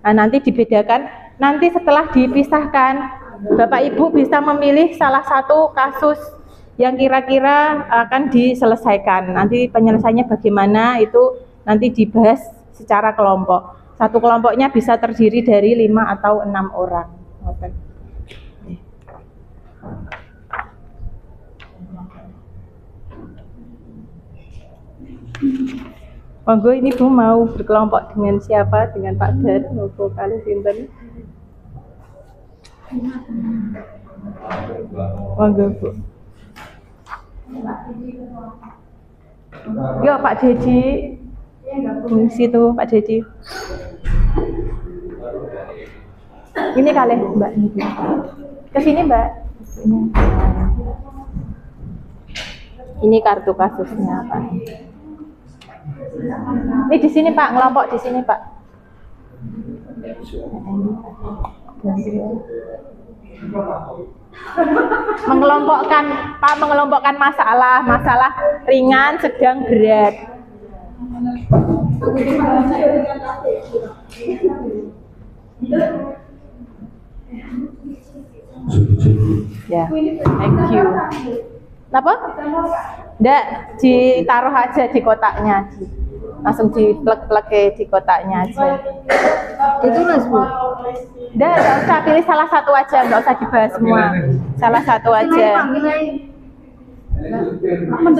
Nah, nanti dibedakan, nanti setelah dipisahkan, Bapak Ibu bisa memilih salah satu kasus yang kira-kira akan diselesaikan. Nanti penyelesaiannya bagaimana itu nanti dibahas secara kelompok. Satu kelompoknya bisa terdiri dari 5 atau 6 orang. Monggo, ini Bu mau berkelompok dengan siapa? Dengan Pak Dar, monggo kali sinten. Monggo Bu. Yo Pak Dedi. Fungsi tuh Pak Dedi. Ini kali Mbak. Kesini Mbak. Ini kartu kasusnya Pak. Ini di sini Pak, ngelompok di sini Pak. mengelompokkan masalah ringan, sedang, berat. Ya, thank you. Apa? Nggak, ditaruh aja di kotaknya. Langsung diplek-plek di kotaknya aja. Ditulis, Bu. Nggak usah, pilih salah satu aja, nggak usah dibahas semua. Salah satu aja.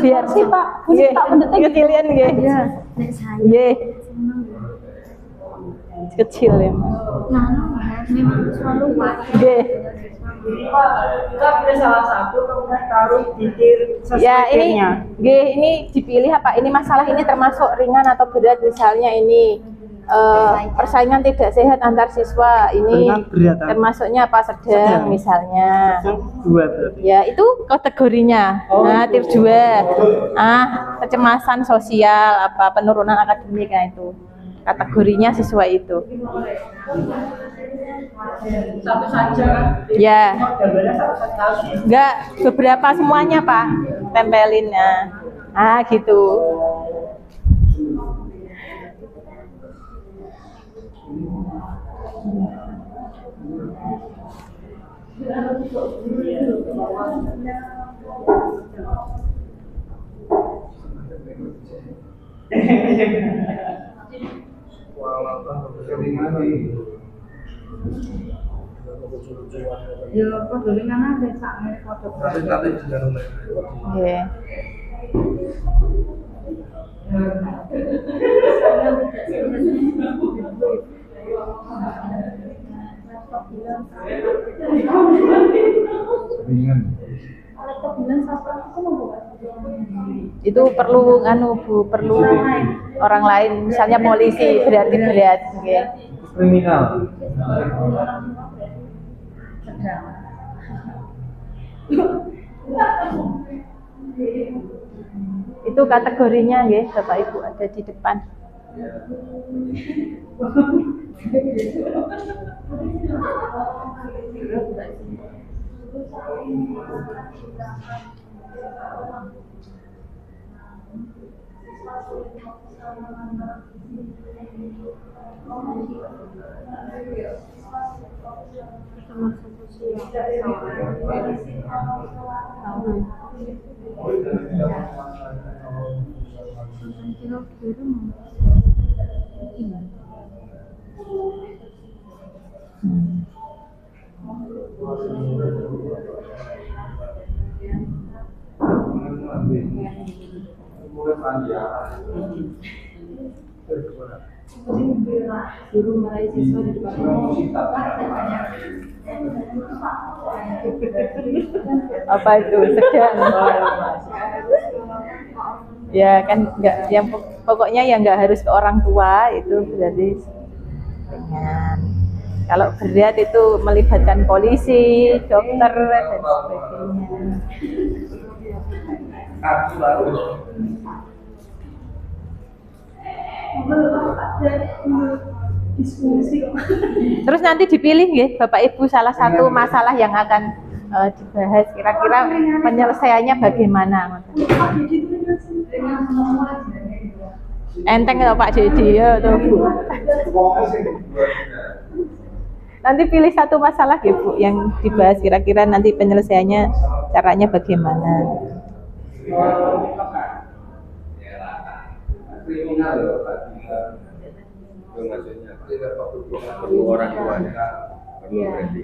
Biar sih Pak, punya Pak pendetik kecilian nggih. Iya. Nek saya Nggih. Kecil ya. nah, memang selalu Pak. Nggih. Kita pilih salah satu, kemudian taruh titik sesuai Ya ini, timnya. nggih, ini dipilih apa? Ini masalah ini termasuk ringan atau berat, misalnya ini persaingan tidak sehat antar siswa, ini Ringan, berat, termasuknya apa? Sedang misalnya. Dua berarti. Ya itu kategorinya. Nah, tier 2. Kecemasan sosial, apa penurunan akademik, nah itu kategorinya sesuai itu. Satu saja. Ya, Gambarnya satu saja. enggak beberapa semuanya Pak, tempelin. Gitu. Ya, kode ringan aja, saknya kode berat. Nggih. Itu perlu Bu, perlu orang lain, misalnya polisi, berarti berat, nggih. Kriminal. Itu kategorinya nggih, Bapak Ibu ada di depan. Guru meraih siswa di depan Apa itu? Sedang. Ya kan nggak, yang pokoknya yang nggak harus ke orang tua, itu berarti ringan. Kalau berat itu melibatkan polisi, dokter dan sebagainya. Terus nanti dipilih nggih Bapak Ibu salah satu masalah yang akan dibahas, kira-kira penyelesaiannya bagaimana. Enteng ya Pak Dedi ya tuh Bu. Nanti pilih satu masalah ya Bu yang dibahas, kira-kira nanti penyelesaiannya caranya bagaimana. Kriminal loh, itu maksudnya perlu orang tuanya perlu berarti.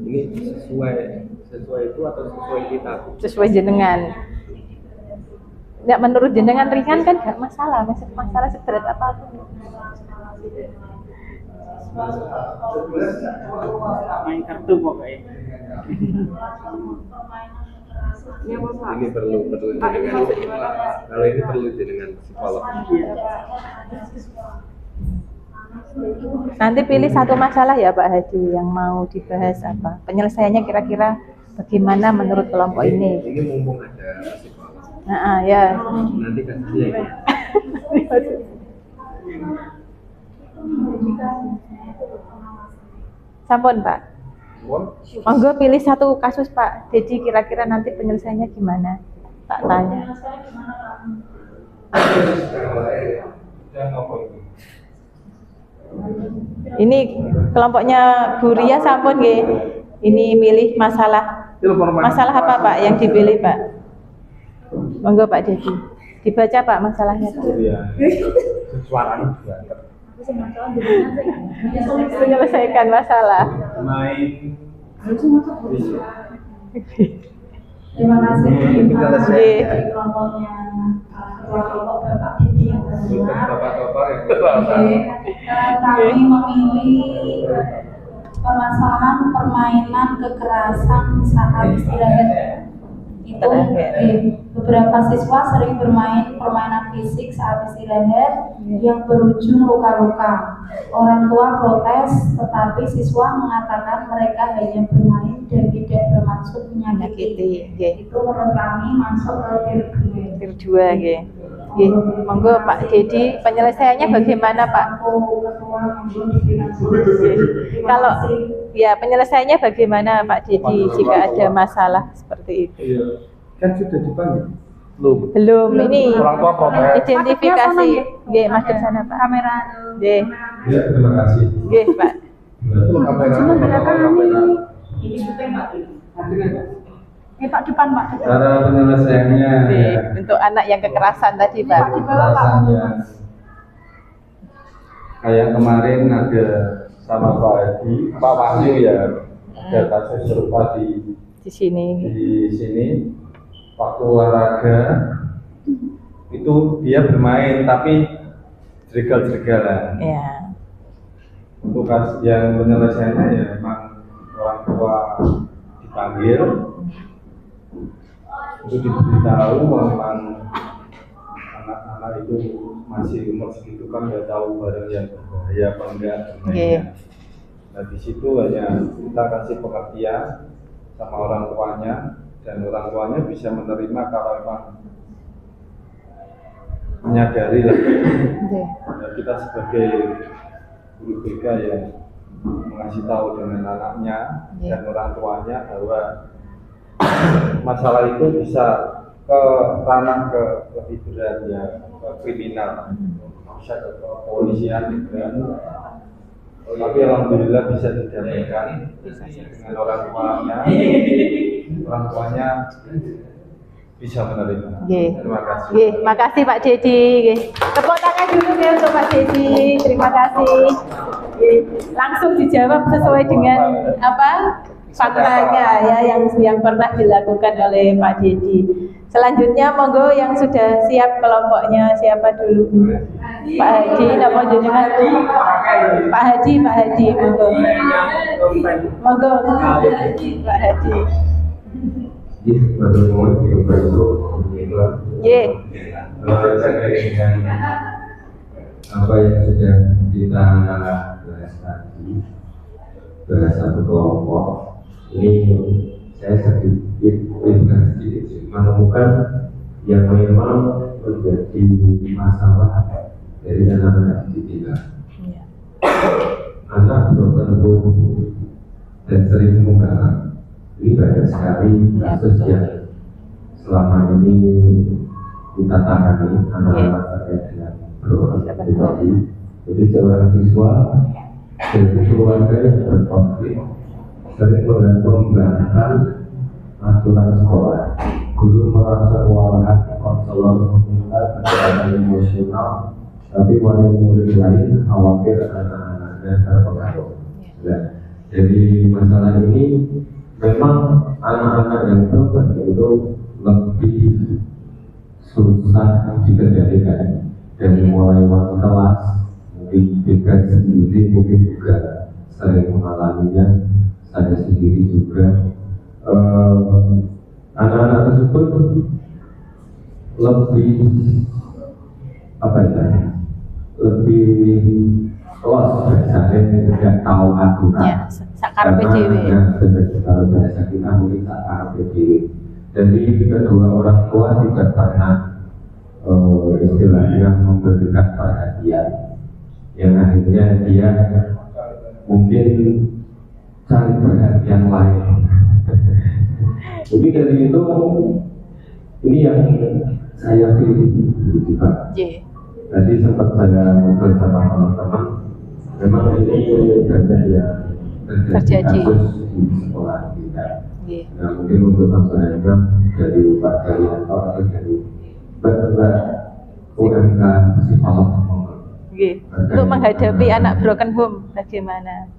Ini sesuai itu atau sesuai kita? Sesuai jenengan. Nggak, menurut jenengan ringan kan nggak masalah, masalah seberat apapun. Main kartu pokoknya. Ini perlu jenengan. Kalau ini perlu jenengan psikolog. Nanti pilih satu masalah ya Pak Hadi yang mau dibahas apa. Penyelesaiannya kira-kira bagaimana menurut kelompok ini. Ini mumpung ada psikolog. Ya. Nanti kasih dia. Sampun Pak. Monggo pilih satu kasus Pak. Jadi kira-kira nanti penyelesaiannya gimana? Tak tanya. Ini kelompoknya Bu Ria sampun nggih. Ini milih masalah apa Pak yang dipilih Pak? Monggo Pak Dedi. Dibaca Pak masalahnya. Suaranya Menyelesaikan masalah. main Terima kasih Nggih. dari kelompoknya kelompok Bapak Dedi yang kedua. bapak-bapak Kami memilih permasalahan permainan kekerasan saat istirahat. Itu beberapa siswa sering bermain permainan fisik saat istirahat yang berujung luka-luka. Orang tua protes, tetapi siswa mengatakan mereka hanya bermain dan tidak bermaksud menyakiti. Itu menurut kami masuk ke tier 2. Tier 2 nggih. Nggih, monggo Pak Dedi penyelesaiannya bagaimana Pak? Kalau ya penyelesaiannya bagaimana Pak Dedi jika ada masalah seperti itu? iya kan sudah dipanggil Belum ini orang tua protes. identifikasi. Nggih, masuk sana Pak. Kamera. Nggih. ya terima kasih Nggih, Pak. Ini syuting Pak. Pak depan Pak. cara penyelesaiannya Nggih, untuk anak yang kekerasan tadi Pak. rasanya kayak kemarin ada sama Pak Hadi, Pak Wahyu ya ada kasus serupa di Di sini. waktu olahraga itu dia bermain tapi jegal-jegalan. Ya. Untuk kasus yang penyelesaiannya ya memang orang tua dipanggil untuk diberitahu memang anak-anak itu masih umur segitu kan nggak tahu barang yang berbahaya apa enggak. Nggih. Nah di situ hanya kita kasih pengertian sama orang tuanya dan orang tuanya bisa menerima kalau memang menyadari lah. Nggih. Nah, kita sebagai guru BK yang mengasih tahu dengan anaknya dan orang tuanya bahwa masalah itu bisa ke ranah ke lebih berat ya, ke kriminal, bisa ke kepolisian dan tapi alhamdulillah bisa didamaikan dengan orang tuanya bisa menerima. Nggih. Terima kasih. Nggih, makasih Pak Dedi. Nggih. Tepuk tangan dulu ya untuk Pak Dedi. Terima kasih. Nggih. Langsung dijawab sesuai dengan apa? Faktanya ya yang pernah dilakukan oleh Pak Dedi. Selanjutnya monggo yang sudah siap kelompoknya siapa dulu? Pak Hadi, nama jenengan? Pak Hadi, monggo. Monggo. Pak Hadi. Nggih. Terkait dengan apa yang sudah kita bahas tadi, bahas satu kelompok ini, saya sedikit menemukan yang memang menjadi masalah dari anak-anak didik kita. Anak tertentu dan sering mengalami ini banyak sekali kasus yang selama ini kita tangani anak-anak terkait dengan pribadi. Jadi seorang siswa dari keluarga yang berkonflik sering membantu aturan sekolah. Guru merasa kewalahan, konselor meminta pendekatan emosional, tapi wali murid lain khawatir anak-anaknya terpengaruh. Nah, dari masalah ini memang anak-anak yang terpengaruh itu lebih susah dikendalikan dari mulai waktu kelas, mungkin BK sendiri mungkin juga sering mengalaminya, saya sendiri juga. Anak-anak tersebut lebih apa ya, lebih los biasanya tidak tahu aturan. Ya, sakar PDW. Kalau bahasa kita mungkin sakar PDW. Jadi kedua orang tua tidak pernah istilahnya memberikan perhatian yang akhirnya dia mungkin cari perhatian lain. Jadi dari itu ini yang saya pilih juga. Tadi sempat saya ngobrol sama teman-teman, memang ini banyak yang terjadi kasus di sekolah kita. Nah, mungkin untuk tambahan dari Pak Daryanto atau dari Mbak UMK psikolog. Untuk menghadapi anak broken home bagaimana?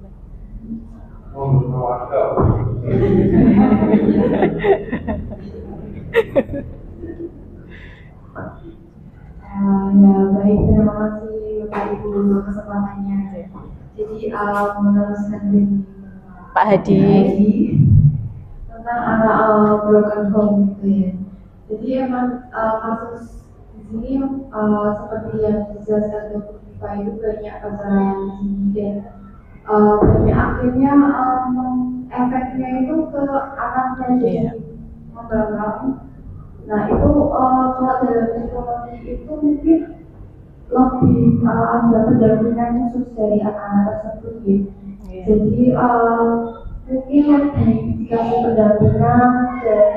Ya baik, terima kasih Bapak Ibu untuk kesempatannya. Jadi meneruskan dari Pak Hadi tentang anak broken home gitu ya. Jadi emang kasus di sini seperti yang dijelaskan Dr. Pak itu banyak perceraian di sini dan banyak akhirnya efeknya itu ke anaknya jadi membangkang. Nah itu kalau dalam psikologi itu mungkin lebih ada pendampingan khusus dari anak-anak tersebut ya. Jadi mungkin lebih dikasih pendampingan dan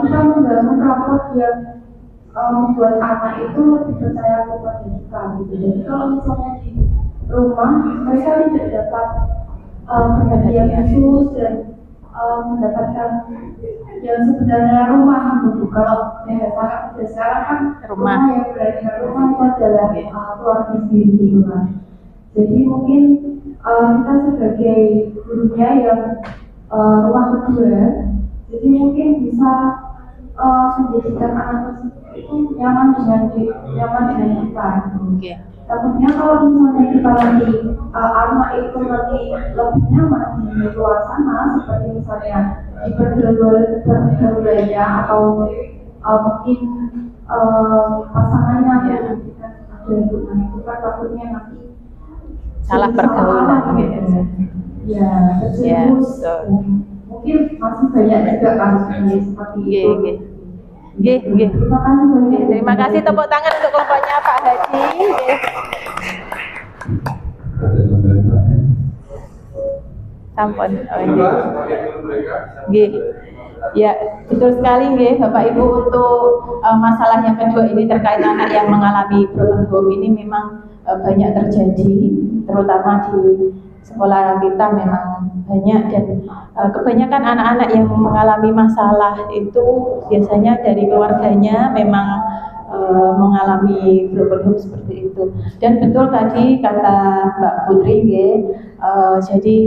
kita membangun rapor yang membuat anak itu lebih percaya kepada kita gitu. Jadi kalau misalnya di rumah mereka tidak dapat perhatian khusus dan mendapatkan yang sebenarnya rumah gitu. Kalau sekarang kan rumah yang berarti rumah itu adalah keluarga sendiri gitu kan. Jadi mungkin kita sebagai gurunya yang rumah kedua, jadi mungkin bisa menjadikan anak tersebut itu nyaman dengan kita. Takutnya kalau misalnya kita nanti anak itu nanti lebih nyaman di luar sana, seperti misalnya di pergaulannya atau mungkin pasangannya ada hubungan itu kan takutnya nanti salah pergaulan gitu. Ya, terjerumus. Mungkin masih banyak juga kasus seperti itu. Terima kasih, tepuk tangan untuk kelompoknya Pak Hadi. Sampun. Ya, betul sekali nggih Bapak Ibu, untuk masalah yang kedua ini terkait anak yang mengalami broken home ini memang banyak terjadi, terutama di sekolah kita memang banyak, dan kebanyakan anak-anak yang mengalami masalah itu biasanya dari keluarganya memang mengalami broken home seperti itu. Dan betul tadi kata Mbak Putri jadi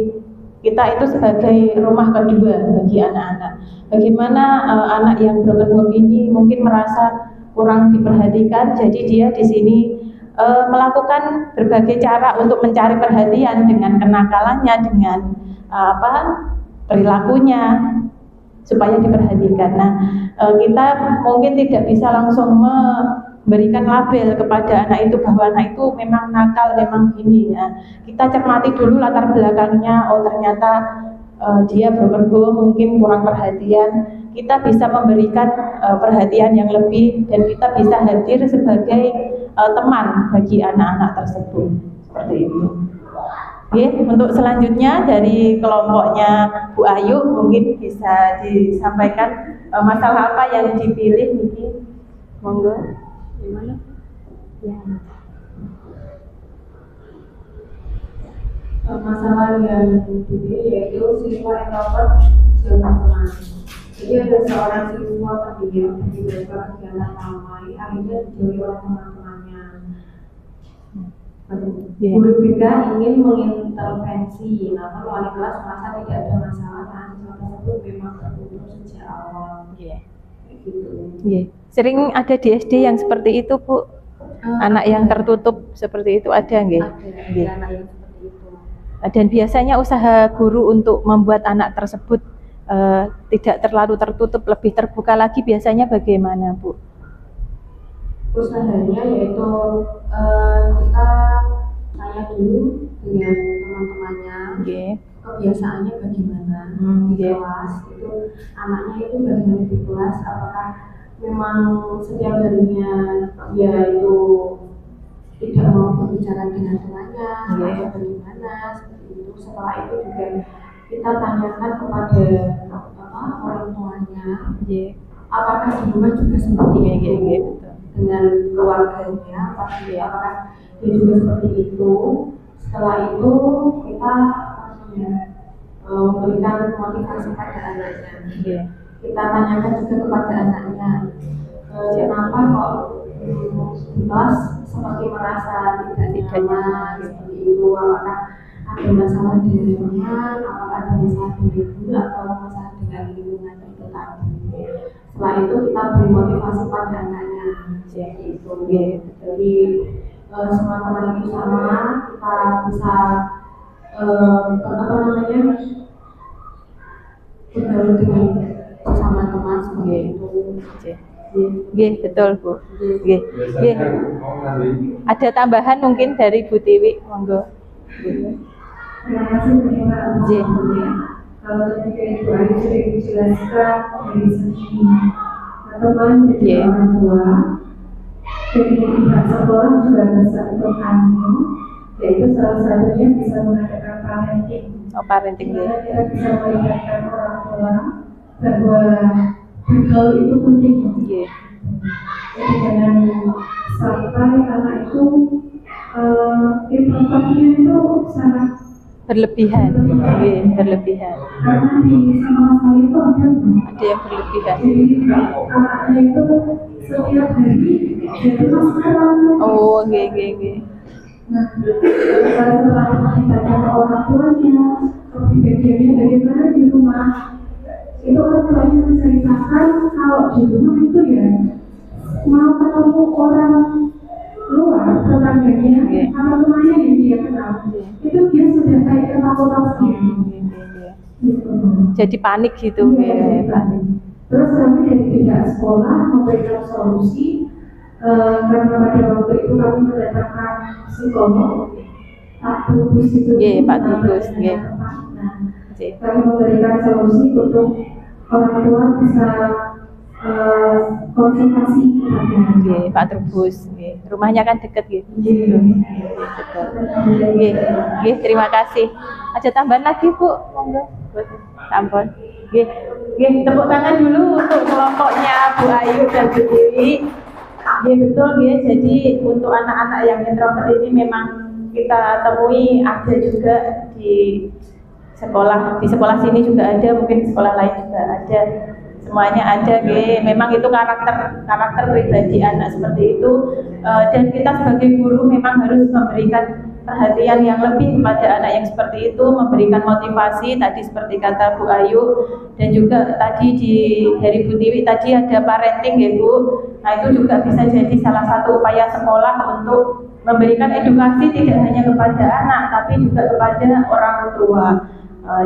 kita itu sebagai rumah kedua bagi anak-anak. Bagaimana anak yang broken home ini mungkin merasa kurang diperhatikan, jadi dia di sini melakukan berbagai cara untuk mencari perhatian dengan kenakalannya, dengan perilakunya supaya diperhatikan. Nah, kita mungkin tidak bisa langsung memberikan label kepada anak itu bahwa anak itu memang nakal, memang ini ya. Kita cermati dulu latar belakangnya. Oh, ternyata dia broken home, mungkin kurang perhatian. Kita bisa memberikan perhatian yang lebih, dan kita bisa hadir sebagai teman bagi anak-anak tersebut. Seperti itu. Untuk selanjutnya dari kelompoknya Bu Ayu mungkin bisa disampaikan masalah apa yang dipilih Niki. Monggo. Gimana? Ya. Masalah yang dipilih yaitu siswa introvert dan teman. Jadi ada seorang siswa pendiam di dalam kegiatan ramai, akhirnya dijauhi oleh teman-temannya. Guru BK ingin mengintervensi, namun wali kelas merasa tidak ada masalah karena siswa tersebut memang tertutup sejak awal. Gitu. Sering ada di SD yang seperti itu, Bu. Anak yang tertutup seperti itu ada nggih? Ada anak yang seperti itu. Dan biasanya usaha guru untuk membuat anak tersebut tidak terlalu tertutup, lebih terbuka lagi, biasanya bagaimana, Bu? Usahanya yaitu kita tanya dulu dengan teman-temannya, kebiasaannya bagaimana di kelas, itu anaknya itu bagaimana di kelas, apakah memang setiap harinya dia itu tidak mau berbicara dengan temannya Iya. atau bagaimana seperti itu. Setelah itu juga kita tanyakan kepada orang tuanya Iya. apakah di rumah juga seperti Iya, itu iya, iya, betul. dengan keluarganya, apakah dia juga seperti itu. Setelah itu kita memberikan motivasi pada anaknya. Iya. Kita tanyakan juga kepada anaknya, kenapa kok di kelas seperti merasa tidak nyaman seperti itu, apakah ada masalah dengan teman, apakah ada masalah dengan guru atau masalah dengan lingkungan itu tadi. Setelah itu kita beri motivasi pada anaknya seperti itu. Jadi semua teman itu sama, kita bisa bergaul dengan bersama teman seperti itu. Nggih, betul Bu. Nggih. Nggih. Ada tambahan mungkin dari Bu Tiwi, monggo. Terima kasih Mbak. Nggih. Kalau ketika Ibu Ayu sudah dijelaskan dari segi teman dan Iya. orang tua, dari pihak sekolah juga bisa untuk kami, yaitu salah satunya bisa mengadakan parenting. Oh, parenting nggih. Dimana kita bisa melihatkan orang tua bahwa bergaul itu penting. Nggih. Jadi jangan sampai anak itu introvertnya itu sangat Berlebihan. Nggih, berlebihan. karena di sama-sama itu ada Ada yang berlebihan. jadi anaknya itu setiap hari jadi masalah. Oh, nggih, nggih, nggih. Nah, setelah ditanya ke orang tuanya, kepribadiannya bagaimana di rumah, itu orang tuanya menceritakan kalau di rumah itu ya mau ketemu orang luar tetangganya, Oke. sama temannya yang dia kenal, itu dia sudah kayak ketakutan sendiri. Nggih, nggih. Gitu. Jadi panik gitu, Iya, nggih, panik. Terus kami dari pihak sekolah memberikan solusi karena pada waktu itu kami mendatangkan psikolog Pak Trubus itu. Nggih, Pak Trubus, nggih. Nah, Nggih. kami memberikan solusi untuk orang tua bisa konsultasi kepada Nggih, Pak Trubus, nggih. Rumahnya kan dekat gitu. Iya. Betul. Nggih, nggih, terima kasih. Ada tambahan lagi, Bu? Monggo. Sampun. Nggih. Nggih, tepuk tangan dulu untuk kelompoknya Bu Ayu dan Bu Tiwi. Nggih, betul nggih. Jadi untuk anak-anak yang introvert ini memang kita temui ada juga di sekolah. Di sekolah sini juga ada, mungkin di sekolah lain juga ada. Semuanya ada, nggih. Memang itu karakter pribadi anak seperti itu. Dan kita sebagai guru memang harus memberikan perhatian yang lebih kepada anak yang seperti itu, memberikan motivasi tadi seperti kata Bu Ayu, dan juga tadi dari Bu Tiwi tadi ada parenting ya Bu. Nah itu juga bisa jadi salah satu upaya sekolah untuk memberikan edukasi tidak hanya kepada anak tapi juga kepada orang tua.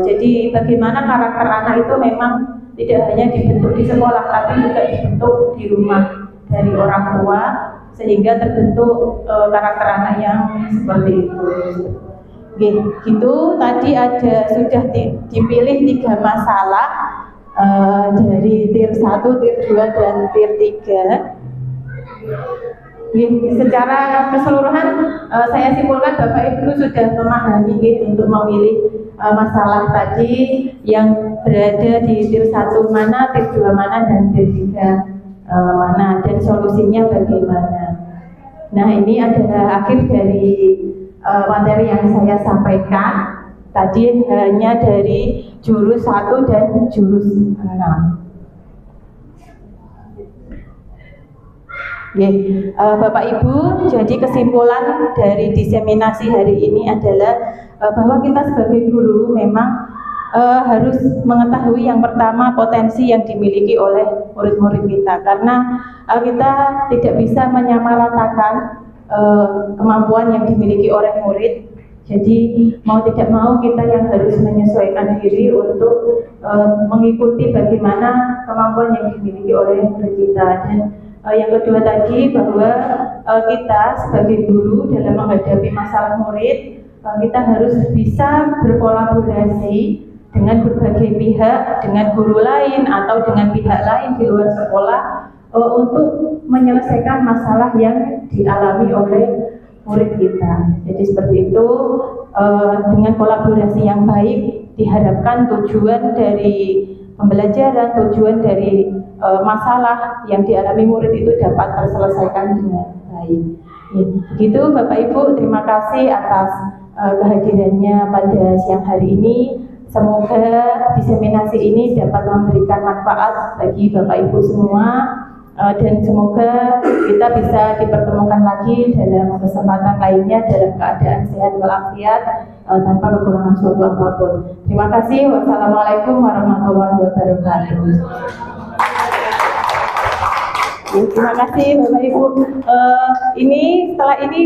Jadi bagaimana karakter anak itu memang tidak hanya dibentuk di sekolah tapi juga dibentuk di rumah dari orang tua, sehingga terbentuk karakter anak yang seperti itu. Oke, gitu tadi sudah dipilih 3 masalah dari tier 1, tier 2 dan tier 3. Secara keseluruhan saya simpulkan Bapak Ibu sudah memahami untuk memilih masalah tadi yang berada di tier 1 mana, tier 2 mana, dan tier 3 mana, dan solusinya bagaimana. Nah ini adalah akhir dari materi yang saya sampaikan tadi, hanya dari jurus 1 dan jurus 6. Bapak Ibu, jadi kesimpulan dari diseminasi hari ini adalah bahwa kita sebagai guru memang harus mengetahui yang pertama potensi yang dimiliki oleh murid-murid kita, karena kita tidak bisa menyamaratakan kemampuan yang dimiliki oleh murid. Jadi mau tidak mau kita yang harus menyesuaikan diri untuk mengikuti bagaimana kemampuan yang dimiliki oleh murid kita. Dan yang kedua tadi bahwa kita sebagai guru dalam menghadapi masalah murid, kita harus bisa berkolaborasi dengan berbagai pihak, dengan guru lain atau dengan pihak lain di luar sekolah untuk menyelesaikan masalah yang dialami oleh murid kita. Jadi seperti itu, dengan kolaborasi yang baik diharapkan tujuan dari pembelajaran, tujuan dari masalah yang dialami murid itu dapat terselesaikan dengan baik. Ya, begitu Bapak Ibu, terima kasih atas kehadirannya pada siang hari ini. Semoga diseminasi ini dapat memberikan manfaat bagi Bapak Ibu semua, dan semoga kita bisa dipertemukan lagi dalam kesempatan lainnya dalam keadaan sehat walafiat tanpa kekurangan suatu apapun. Terima kasih. Wassalamualaikum warahmatullahi wabarakatuh. Ya, terima kasih Bapak Ibu. Setelah ini